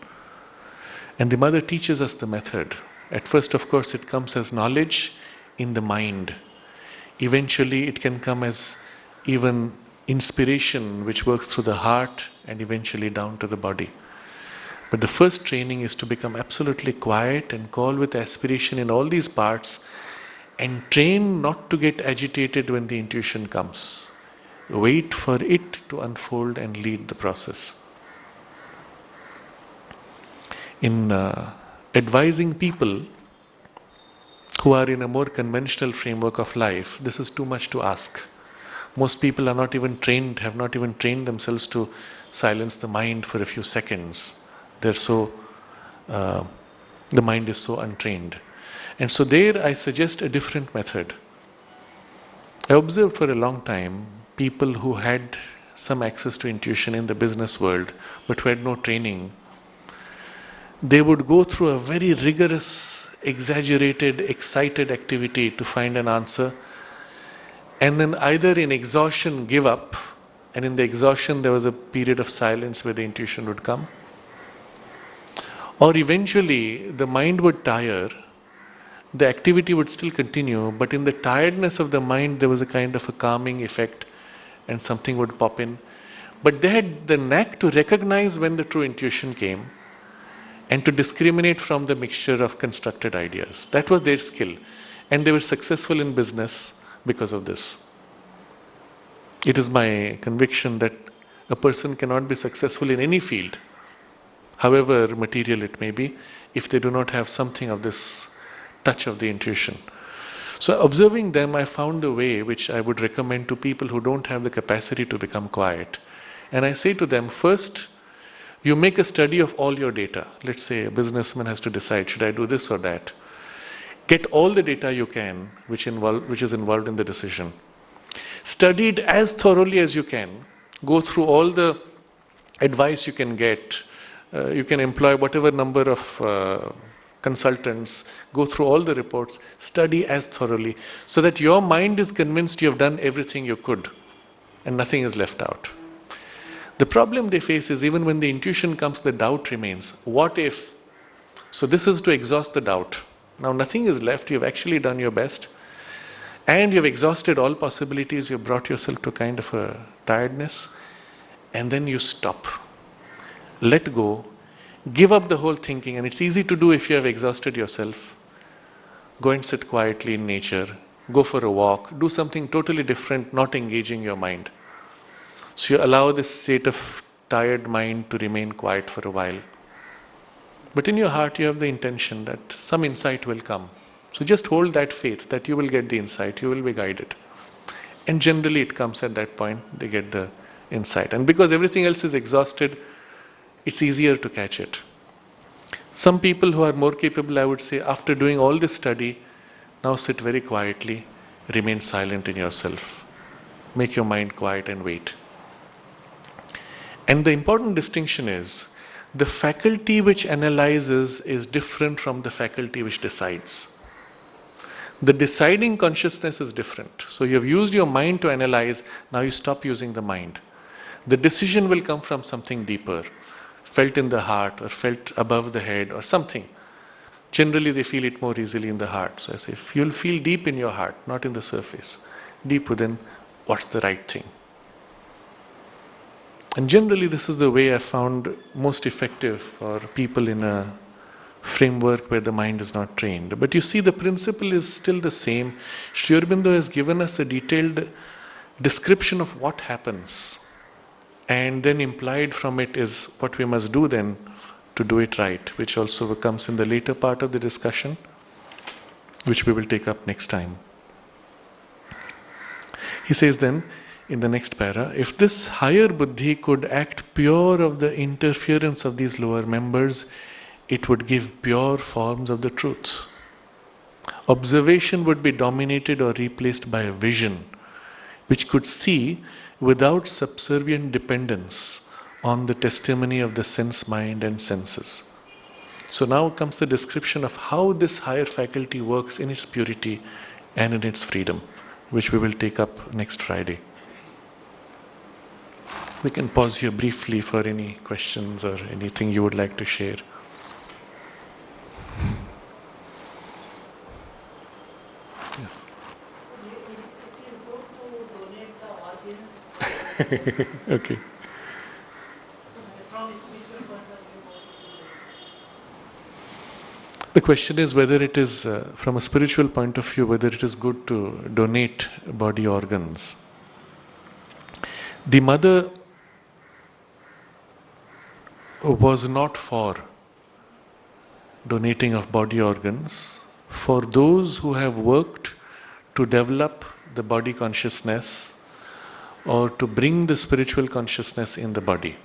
And the mother teaches us the method. At first, of course, it comes as knowledge in the mind. Eventually, it can come as even inspiration which works through the heart and eventually down to the body. But the first training is to become absolutely quiet and call with aspiration in all these parts and train not to get agitated when the intuition comes. Wait for it to unfold and lead the process. In advising people who are in a more conventional framework of life, this is too much to ask. Most people are not even trained, have not even trained themselves to silence the mind for a few seconds. The mind is so untrained. And so there I suggest a different method. I observed for a long time people who had some access to intuition in the business world but who had no training. They would go through a very rigorous, exaggerated, excited activity to find an answer, and then either in exhaustion give up, and in the exhaustion there was a period of silence where the intuition would come, or eventually the mind would tire, the activity would still continue, but in the tiredness of the mind there was a kind of a calming effect and something would pop in. But they had the knack to recognize when the true intuition came and to discriminate from the mixture of constructed ideas. That was their skill. And they were successful in business because of this. It is my conviction that a person cannot be successful in any field, however material it may be, if they do not have something of this touch of the intuition. So observing them, I found the way which I would recommend to people who don't have the capacity to become quiet. And I say to them, first, you make a study of all your data. Let's say a businessman has to decide, should I do this or that? Get all the data you can, which is involved in the decision. Study it as thoroughly as you can. Go through all the advice you can get. You can employ whatever number of consultants, go through all the reports, study as thoroughly, so that your mind is convinced you have done everything you could and nothing is left out. The problem they face is even when the intuition comes, the doubt remains. What if? So this is to exhaust the doubt. Now nothing is left, you've actually done your best and you've exhausted all possibilities, you've brought yourself to kind of a tiredness, and then you stop. Let go. Give up the whole thinking, and it's easy to do if you have exhausted yourself. Go and sit quietly in nature, go for a walk, do something totally different, not engaging your mind. So you allow this state of tired mind to remain quiet for a while. But in your heart you have the intention that some insight will come. So just hold that faith that you will get the insight, you will be guided. And generally it comes at that point, they get the insight. And because everything else is exhausted, it's easier to catch it. Some people who are more capable, I would say, after doing all this study, now sit very quietly, remain silent in yourself. Make your mind quiet and wait. And the important distinction is, the faculty which analyzes is different from the faculty which decides. The deciding consciousness is different. So you have used your mind to analyze, now you stop using the mind. The decision will come from something deeper, felt in the heart or felt above the head or something. Generally they feel it more easily in the heart. So I say, you'll feel deep in your heart, not in the surface. deep within, what's the right thing. And generally this is the way I found most effective for people in a framework where the mind is not trained. But you see, the principle is still the same. Sri Aurobindo has given us a detailed description of what happens, and then implied from it is what we must do then to do it right, which also comes in the later part of the discussion, which we will take up next time. He says then, in the next para, if this higher buddhi could act pure of the interference of these lower members, it would give pure forms of the truth. Observation would be dominated or replaced by a vision, which could see without subservient dependence on the testimony of the sense mind and senses. So now comes the description of how this higher faculty works in its purity and in its freedom, which we will take up next Friday. We can pause here briefly for any questions or anything you would like to share. Yes. It is good to donate the organs. Okay. From spiritual point of view. The question is whether it is, from a spiritual point of view, whether it is good to donate body organs. The mother was not for donating of body organs for those who have worked to develop the body consciousness or to bring the spiritual consciousness in the body.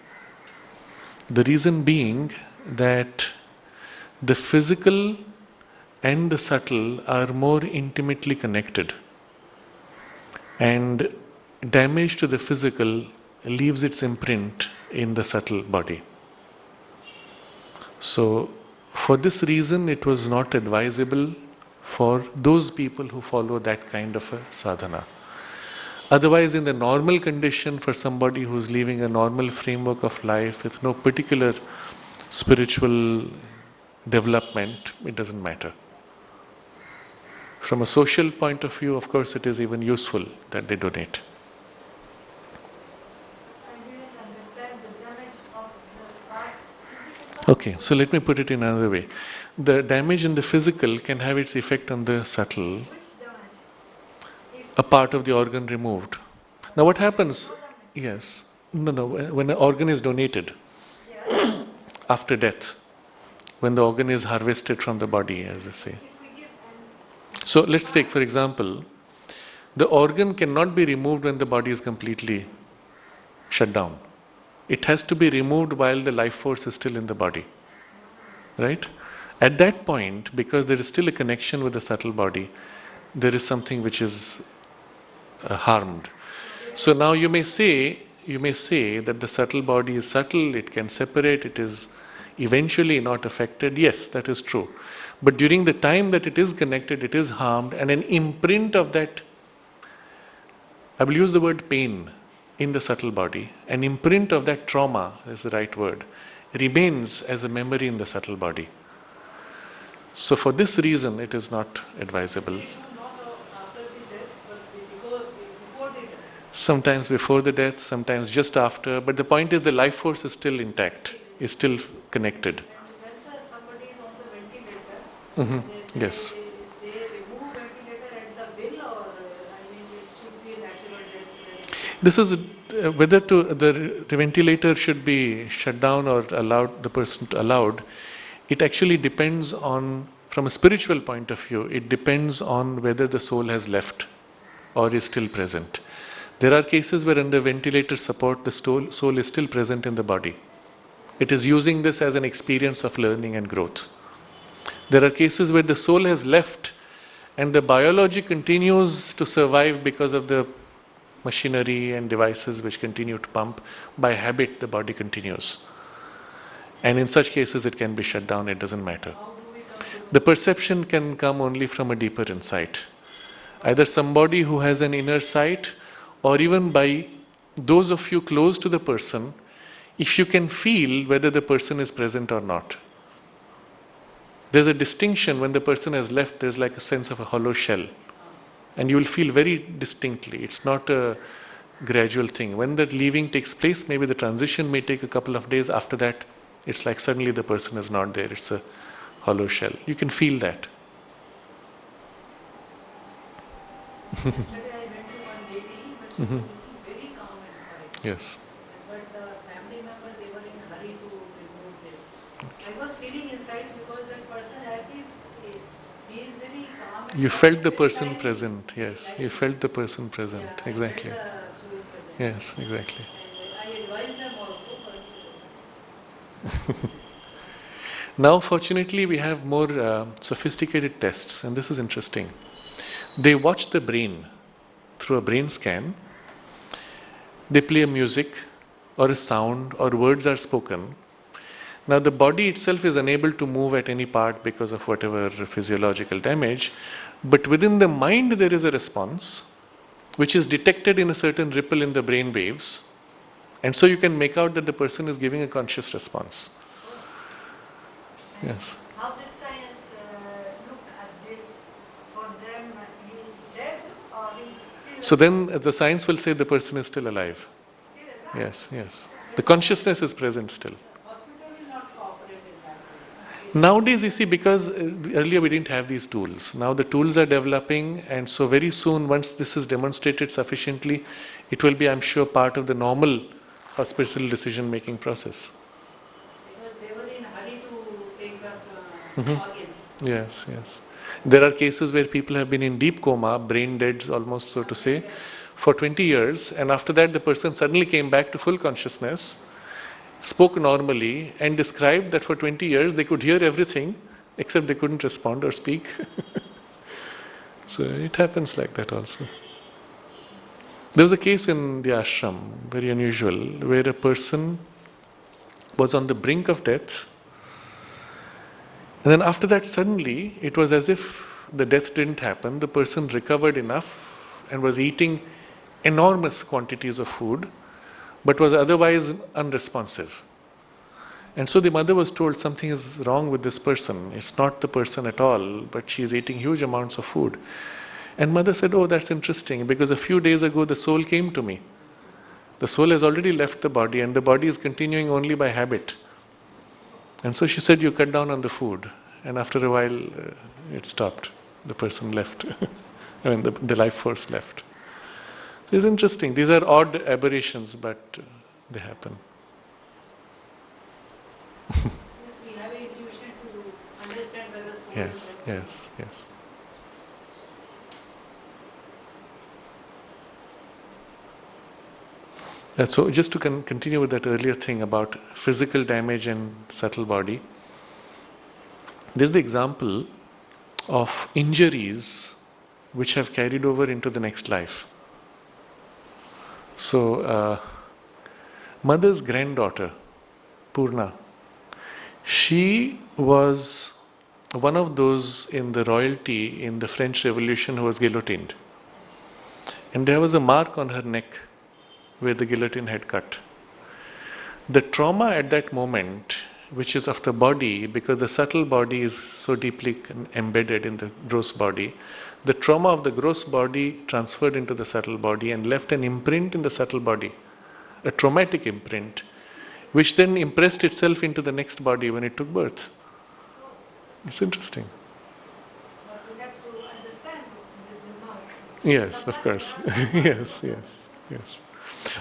The reason being that the physical and the subtle are more intimately connected, and damage to the physical leaves its imprint in the subtle body. So, for this reason, it was not advisable for those people who follow that kind of a sadhana. Otherwise, in the normal condition, for somebody who's living a normal framework of life with no particular spiritual development, it doesn't matter. From a social point of view, of course, it is even useful that they donate. I didn't understand the damage of the part physical. Okay, so let me put it in another way. The damage in the physical can have its effect on the subtle. Which damage? If A part of the organ removed. Now what happens? Yes. No, when an organ is donated yeah, after death, when the organ is harvested from the body, as I say. if we give an So let's take, for example, the organ cannot be removed when the body is completely shut down. It has to be removed while the life force is still in the body. Right? At that point, because there is still a connection with the subtle body, there is something which is harmed. So now you may say that the subtle body is subtle, it can separate, it is eventually not affected. Yes, that is true. But during the time that it is connected, it is harmed, and an imprint of that, I will use the word pain in the subtle body, an imprint of that trauma is the right word, remains as a memory in the subtle body. So for this reason, it is not advisable. not after the death, but before the death. Sometimes before the death, sometimes just after, but the point is the life force is still intact, is still connected. And when somebody is on the ventilator, Yes. they remove ventilator at the will, or I mean it should be a natural death. This is whether the ventilator should be shut down or allowed, the person allowed. It actually depends on, from a spiritual point of view, it depends on whether the soul has left or is still present. There are cases where under ventilator support, the soul is still present in the body. It is using this as an experience of learning and growth. There are cases where the soul has left and the biology continues to survive because of the machinery and devices which continue to pump. By habit, the body continues. And in such cases, it can be shut down, it doesn't matter. How do we come to The perception can come only from a deeper insight. Either somebody who has an inner sight, or even by those of you close to the person, if you can feel whether the person is present or not. There's a distinction when the person has left, there's like a sense of a hollow shell. And you will feel very distinctly. It's not a gradual thing. When that leaving takes place, maybe the transition may take a couple of days. After that, it's like suddenly the person is not there. It's a hollow shell. You can feel that. Yesterday I went to one lady, but she was looking very calm and quiet. Yes. But the family members, they were in a hurry to remove this. I was feeling inside because that person, as if he is very calm. And You calm felt and the very person lively. present. Yes. You Lively. felt the person present. Yeah, Exactly. I felt the soul present. Yes, exactly. And I advised them also, but Now, fortunately, we have more sophisticated tests, and this is interesting. They watch the brain through a brain scan. They play a music or a sound or words are spoken. Now, the body itself is unable to move at any part because of whatever physiological damage, but within the mind there is a response which is detected in a certain ripple in the brain waves, and so you can make out that the person is giving a conscious response. Yes. How does science look at this? For them, he is dead or he is still So then the science will say the person is still alive. still alive? Yes, yes. The consciousness is present still. hospital will not cooperate in that way. Nowadays, you see, because earlier we didn't have these tools. Now the tools are developing, and so very soon, once this is demonstrated sufficiently, it will be, I'm sure, part of the normal hospital decision-making process. Because they were in a hurry to take back organs. Yes, yes. There are cases where people have been in deep coma, brain dead almost, so to say, for 20 years, and after that the person suddenly came back to full consciousness, spoke normally, and described that for 20 years they could hear everything except they couldn't respond or speak. So it happens like that also. There was a case in the ashram, very unusual, where a person was on the brink of death, and then after that suddenly it was as if the death didn't happen. The person recovered enough and was eating enormous quantities of food, but was otherwise unresponsive. And so the mother was told something is wrong with this person. It's not the person at all, but she is eating huge amounts of food. And mother said, oh, that's interesting, because a few days ago the soul came to me. The soul has already left the body, and the body is continuing only by habit. And so she said, you cut down on the food. And after a while, it stopped. The person left. I mean, the life force left. So it's interesting. These are odd aberrations, but they happen. Yes, we have an intuition to understand whether soul Yes, is yes, yes. So just to continue with that earlier thing about physical damage and subtle body, there's the example of injuries which have carried over into the next life. So, mother's granddaughter, Purna, she was one of those in the royalty in the French Revolution who was guillotined. And there was a mark on her neck where the guillotine had cut. The trauma at that moment, which is of the body, because the subtle body is so deeply embedded in the gross body, the trauma of the gross body transferred into the subtle body and left an imprint in the subtle body, a traumatic imprint, which then impressed itself into the next body when it took birth. It's interesting. But we have to understand the noise. Yes, of course. Yes, yes, yes.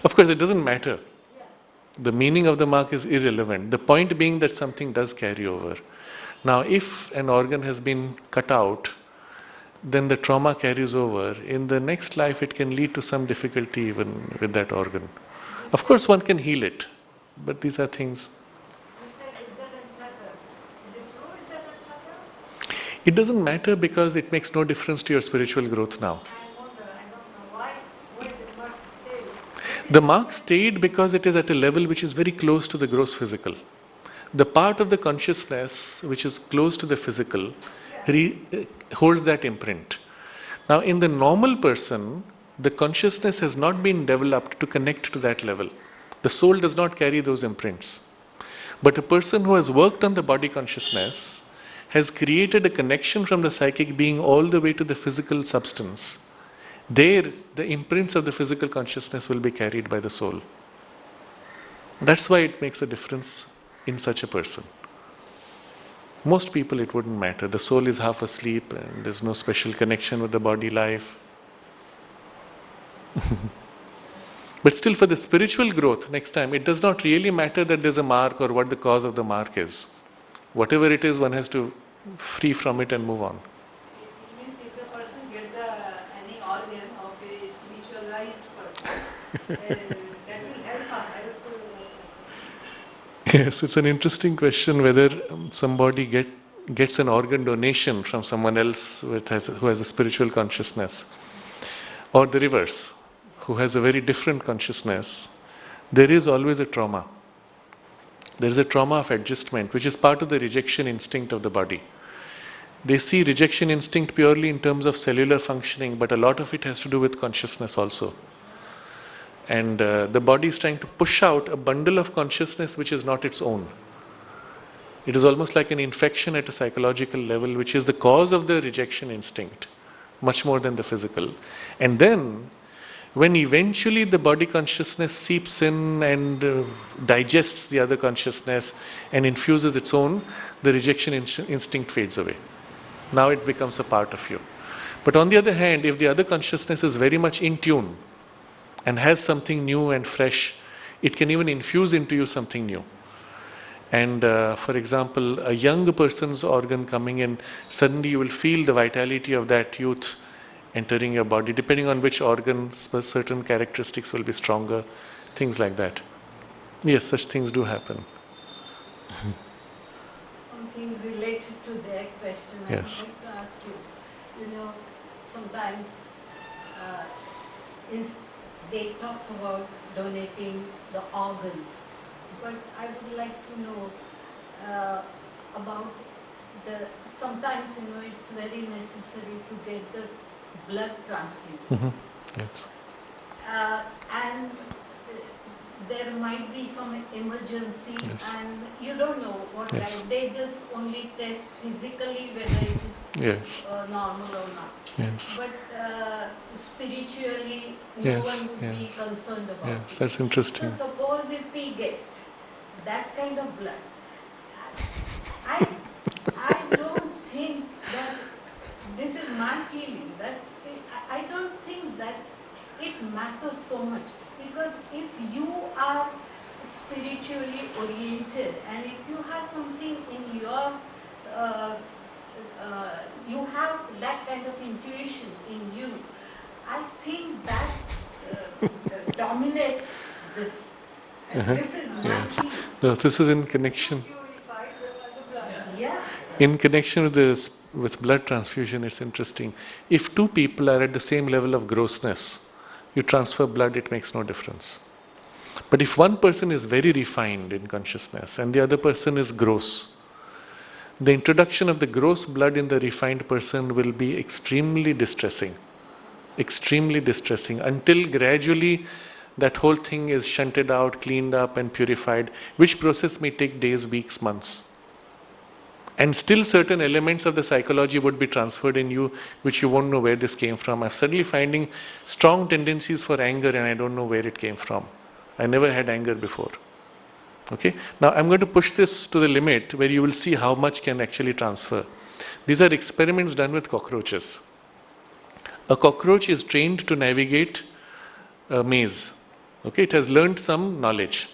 Of course, it doesn't matter. The meaning of the mark is irrelevant. The point being that something does carry over. Now, if an organ has been cut out, then the trauma carries over. In the next life, it can lead to some difficulty even with that organ. Of course, one can heal it, but these are things. You said it doesn't matter. Is it true it doesn't matter? It doesn't matter because it makes no difference to your spiritual growth now. I wonder, I don't know why the mark stayed. The mark stayed because it is at a level which is very close to the gross physical. The part of the consciousness which is close to the physical holds that imprint. Now, in the normal person, the consciousness has not been developed to connect to that level. The soul does not carry those imprints. But a person who has worked on the body consciousness has created a connection from the psychic being all the way to the physical substance, there the imprints of the physical consciousness will be carried by the soul. That's why it makes a difference in such a person. Most people it wouldn't matter. The soul is half asleep and there's no special connection with the body life. But still, for the spiritual growth, next time, it does not really matter that there's a mark or what the cause of the mark is. Whatever it is, one has to free from it and move on. It means if the person get any organ of a spiritualized person, that will help her. Yes, it's an interesting question whether somebody gets an organ donation from someone else who has a spiritual consciousness, or the reverse, who has a very different consciousness. There is always a trauma. There is a trauma of adjustment, which is part of the rejection instinct of the body. They see rejection instinct purely in terms of cellular functioning, but a lot of it has to do with consciousness also. And the body is trying to push out a bundle of consciousness which is not its own. It is almost like an infection at a psychological level, which is the cause of the rejection instinct, much more than the physical. And then, when eventually the body consciousness seeps in and digests the other consciousness and infuses its own, the rejection instinct fades away. Now it becomes a part of you. But on the other hand, if the other consciousness is very much in tune and has something new and fresh, it can even infuse into you something new. And for example, a young person's organ coming in, suddenly you will feel the vitality of that youth entering your body. Depending on which organ, certain characteristics will be stronger, things like that. Yes, such things do happen. Something related to that question Yes. I would like to ask you. You know, sometimes they talk about donating the organs, but I would like to know about sometimes it's very necessary to get the blood transfusion. Yes. And there might be some emergency, Yes. and you don't know what Yes. type. They just only test physically whether it is Yes. normal or not. Yes. But spiritually, no Yes, one would be yes. concerned about Yes, it. that's So interesting. suppose if we get that kind of blood, I don't think that, this is my feeling, that I don't think that it matters so much, because if you are spiritually oriented and if you have something in your, you have that kind of intuition in you, I think that dominates this. And this is my Yes. feeling. No, this is in connection. Purified the blood. Yeah. In connection with this, with blood transfusion, it's interesting. If two people are at the same level of grossness, you transfer blood, it makes no difference. But if one person is very refined in consciousness and the other person is gross, the introduction of the gross blood in the refined person will be extremely distressing, until gradually that whole thing is shunted out, cleaned up and purified, which process may take days, weeks, months. And still certain elements of the psychology would be transferred in you, which you won't know where this came from. I'm suddenly finding strong tendencies for anger and I don't know where it came from. I never had anger before. Okay? Now I'm going to push this to the limit where you will see how much can actually transfer. These are experiments done with cockroaches. A cockroach is trained to navigate a maze. Okay? It has learned some knowledge.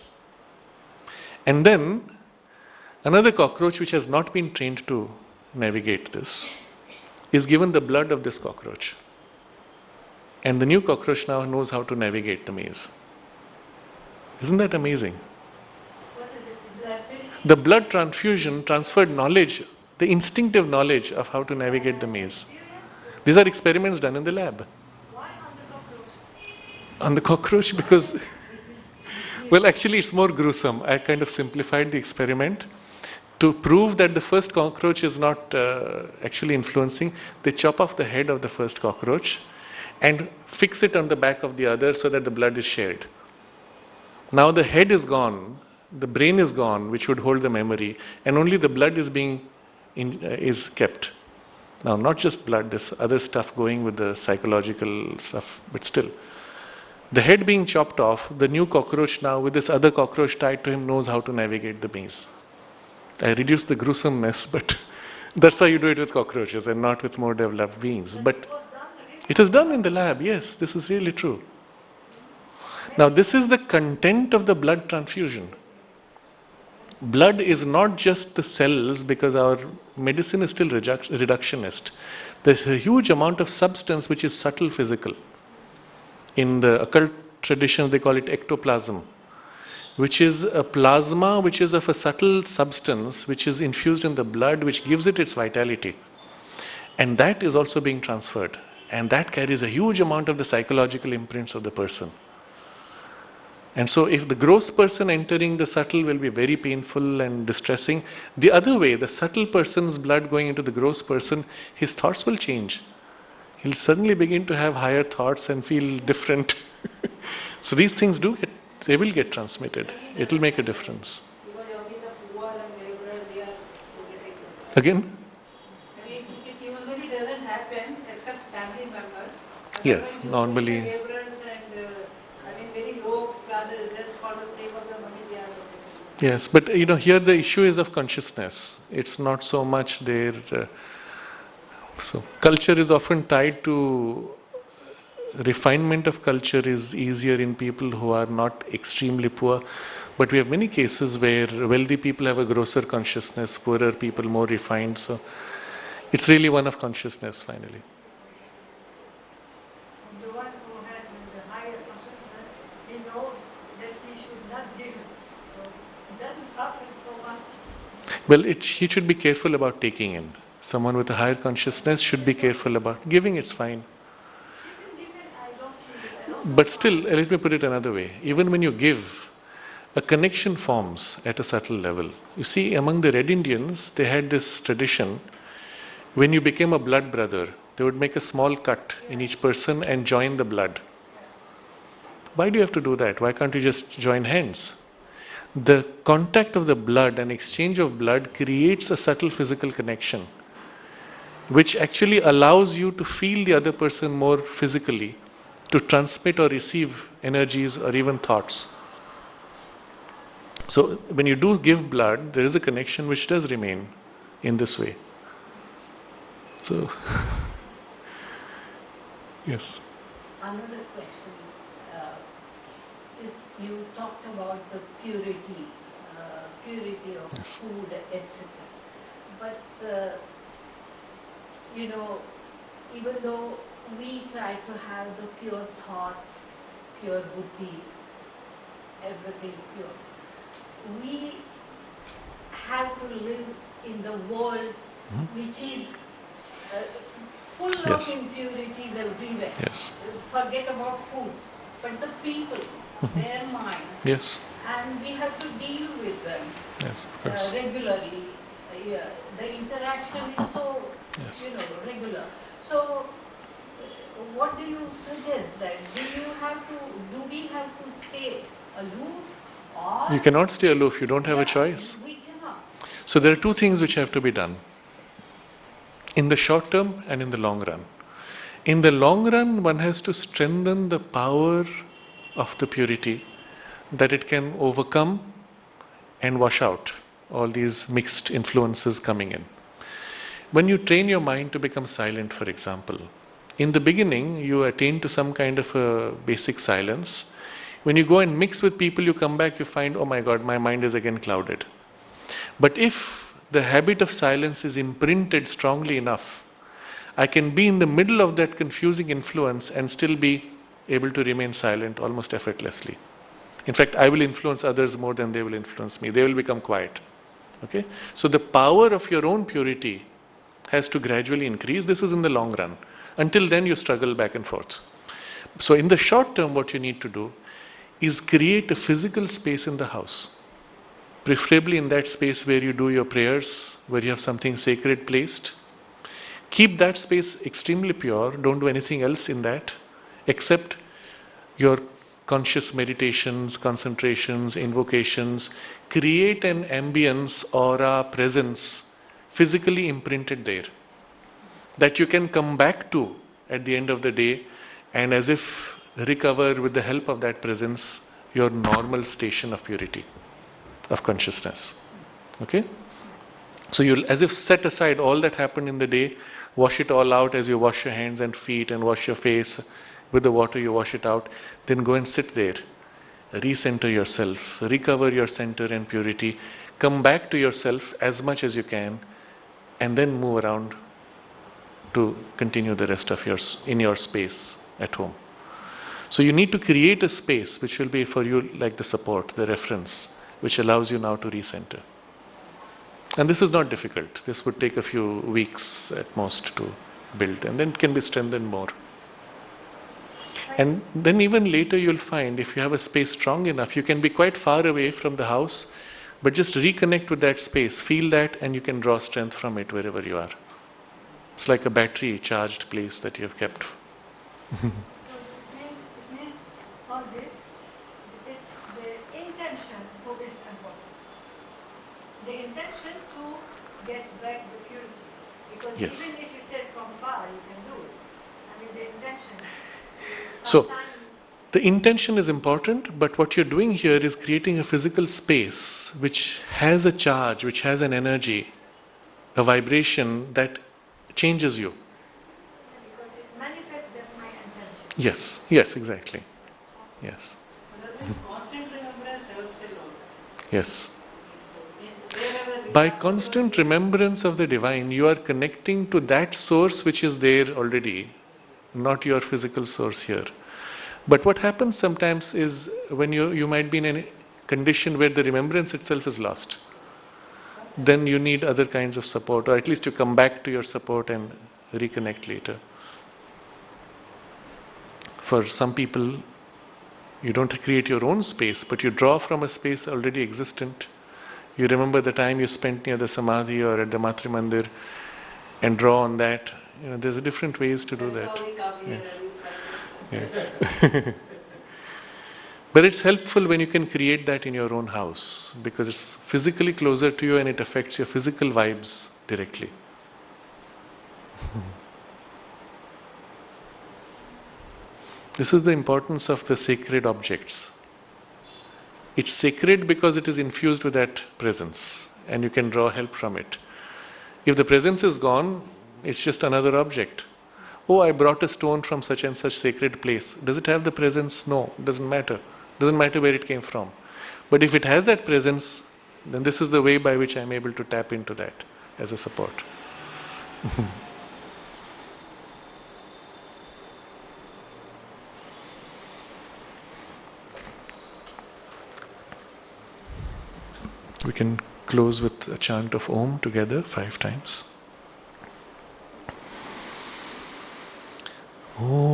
And then another cockroach which has not been trained to navigate this is given the blood of this cockroach. And the new cockroach now knows how to navigate the maze. Isn't that amazing? What is it? That is The blood transfusion transferred knowledge, the instinctive knowledge of how to navigate the maze. These are experiments done in the lab. Why on the cockroach? On the cockroach because, well, actually it's more gruesome. I kind of simplified the experiment. To prove that the first cockroach is not actually influencing, they chop off the head of the first cockroach and fix it on the back of the other so that the blood is shared. Now the head is gone, the brain is gone, which would hold the memory, and only the blood is kept. Now, not just blood, there's other stuff going with the psychological stuff, but still. The head being chopped off, the new cockroach now with this other cockroach tied to him knows how to navigate the maze. I reduced the gruesomeness, but that's why you do it with cockroaches and not with more developed beings. But it is done in the lab, yes, this is really true. Now, this is the content of the blood transfusion. Blood is not just the cells, because our medicine is still reductionist. There's a huge amount of substance which is subtle physical. In the occult tradition, they call it ectoplasm, which is a plasma which is of a subtle substance which is infused in the blood, which gives it its vitality. And that is also being transferred. And that carries a huge amount of the psychological imprints of the person. And so if the gross person entering the subtle will be very painful and distressing, the other way, the subtle person's blood going into the gross person, his thoughts will change. He'll suddenly begin to have higher thoughts and feel different. So these things they will get transmitted. It will make a difference. Again? I mean, it usually doesn't happen except family members. Yes, normally. Laborers and very low classes, just for the sake of the money they are getting. Yes, but here the issue is of consciousness. It's not so much their. So culture is often tied to. Refinement of culture is easier in people who are not extremely poor, but we have many cases where wealthy people have a grosser consciousness, poorer people more refined. So it's really one of consciousness finally. And the one who has the higher consciousness, he knows that he should not give. So it doesn't happen so much. Well, he should be careful about taking in. Someone with a higher consciousness should be careful about giving. It's fine. But still, let me put it another way. Even when you give, a connection forms at a subtle level. You see, among the Red Indians, they had this tradition. When you became a blood brother, they would make a small cut in each person and join the blood. Why do you have to do that? Why can't you just join hands? The contact of the blood and exchange of blood creates a subtle physical connection, which actually allows you to feel the other person more physically, to transmit or receive energies or even thoughts. So when you do give blood, there is a connection which does remain in this way. So, yes. Another question is you talked about the purity of Yes. food, etc. But even though we try to have the pure thoughts, pure buddhi, everything pure, we have to live in the world which is full Yes. of impurities everywhere. Yes. Forget about food, but the people, their mind, Yes. and we have to deal with them Yes, of course. regularly. The interaction is so, Yes. regular. So, what do you suggest that? Do we have to stay aloof, or You cannot stay aloof, you don't have a choice. we cannot? So there are two things which have to be done. In the short term and in the long run. In the long run, one has to strengthen the power of the purity, that it can overcome and wash out all these mixed influences coming in. When you train your mind to become silent, for example, in the beginning you attain to some kind of a basic silence. When you go and mix with people, you come back, you find, oh my God, my mind is again clouded. But if the habit of silence is imprinted strongly enough, I can be in the middle of that confusing influence and still be able to remain silent almost effortlessly. In fact, I will influence others more than they will influence me. They will become quiet. Okay? So the power of your own purity has to gradually increase. This is in the long run. Until then, you struggle back and forth. So in the short term, what you need to do is create a physical space in the house. Preferably in that space where you do your prayers, where you have something sacred placed. Keep that space extremely pure. Don't do anything else in that except your conscious meditations, concentrations, invocations. Create an ambience, aura, presence physically imprinted there. that you can come back to at the end of the day and as if recover with the help of that presence your normal station of purity, of consciousness. Okay? So you'll as if set aside all that happened in the day, wash it all out as you wash your hands and feet and wash your face with the water you wash it out, then go and sit there, recenter yourself, recover your center and purity, come back to yourself as much as you can, and then move around to continue the rest of yours in your space at home. So you need to create a space which will be for you like the support, the reference, which allows you now to recenter. And this is not difficult. This would take a few weeks at most to build, and then it can be strengthened more. And then even later you'll find if you have a space strong enough, you can be quite far away from the house, but just reconnect with that space, feel that, and you can draw strength from it wherever you are. It's like a battery charged place that you have kept. So it means all this, it's the intention who is important. The intention to get back the purity. Because Yes. even if you said from far, you can do it. I mean, the intention. So, Sometimes the intention is important, but what you're doing here is creating a physical space which has a charge, which has an energy, a vibration that changes you. because it manifests that my intention. Yes, yes, exactly. Yes, Constant remembrance helps a lot. yes. Wherever we By are- constant remembrance of the divine, you are connecting to that source which is there already, not your physical source here. But what happens sometimes is when you might be in a condition where the remembrance itself is lost, then you need other kinds of support, or at least you come back to your support and reconnect later. For some people, you don't create your own space, but you draw from a space already existent. You remember the time you spent near the Samadhi or at the Matri Mandir and draw on that. There's different ways to do that. Yes. Yes. But it's helpful when you can create that in your own house because it's physically closer to you and it affects your physical vibes directly. This is the importance of the sacred objects. It's sacred because it is infused with that presence and you can draw help from it. If the presence is gone, it's just another object. Oh, I brought a stone from such and such sacred place. Does it have the presence? No, it doesn't matter. Doesn't matter where it came from. But if it has that presence, then this is the way by which I'm able to tap into that as a support. We can close with a chant of Om together 5 times. Om.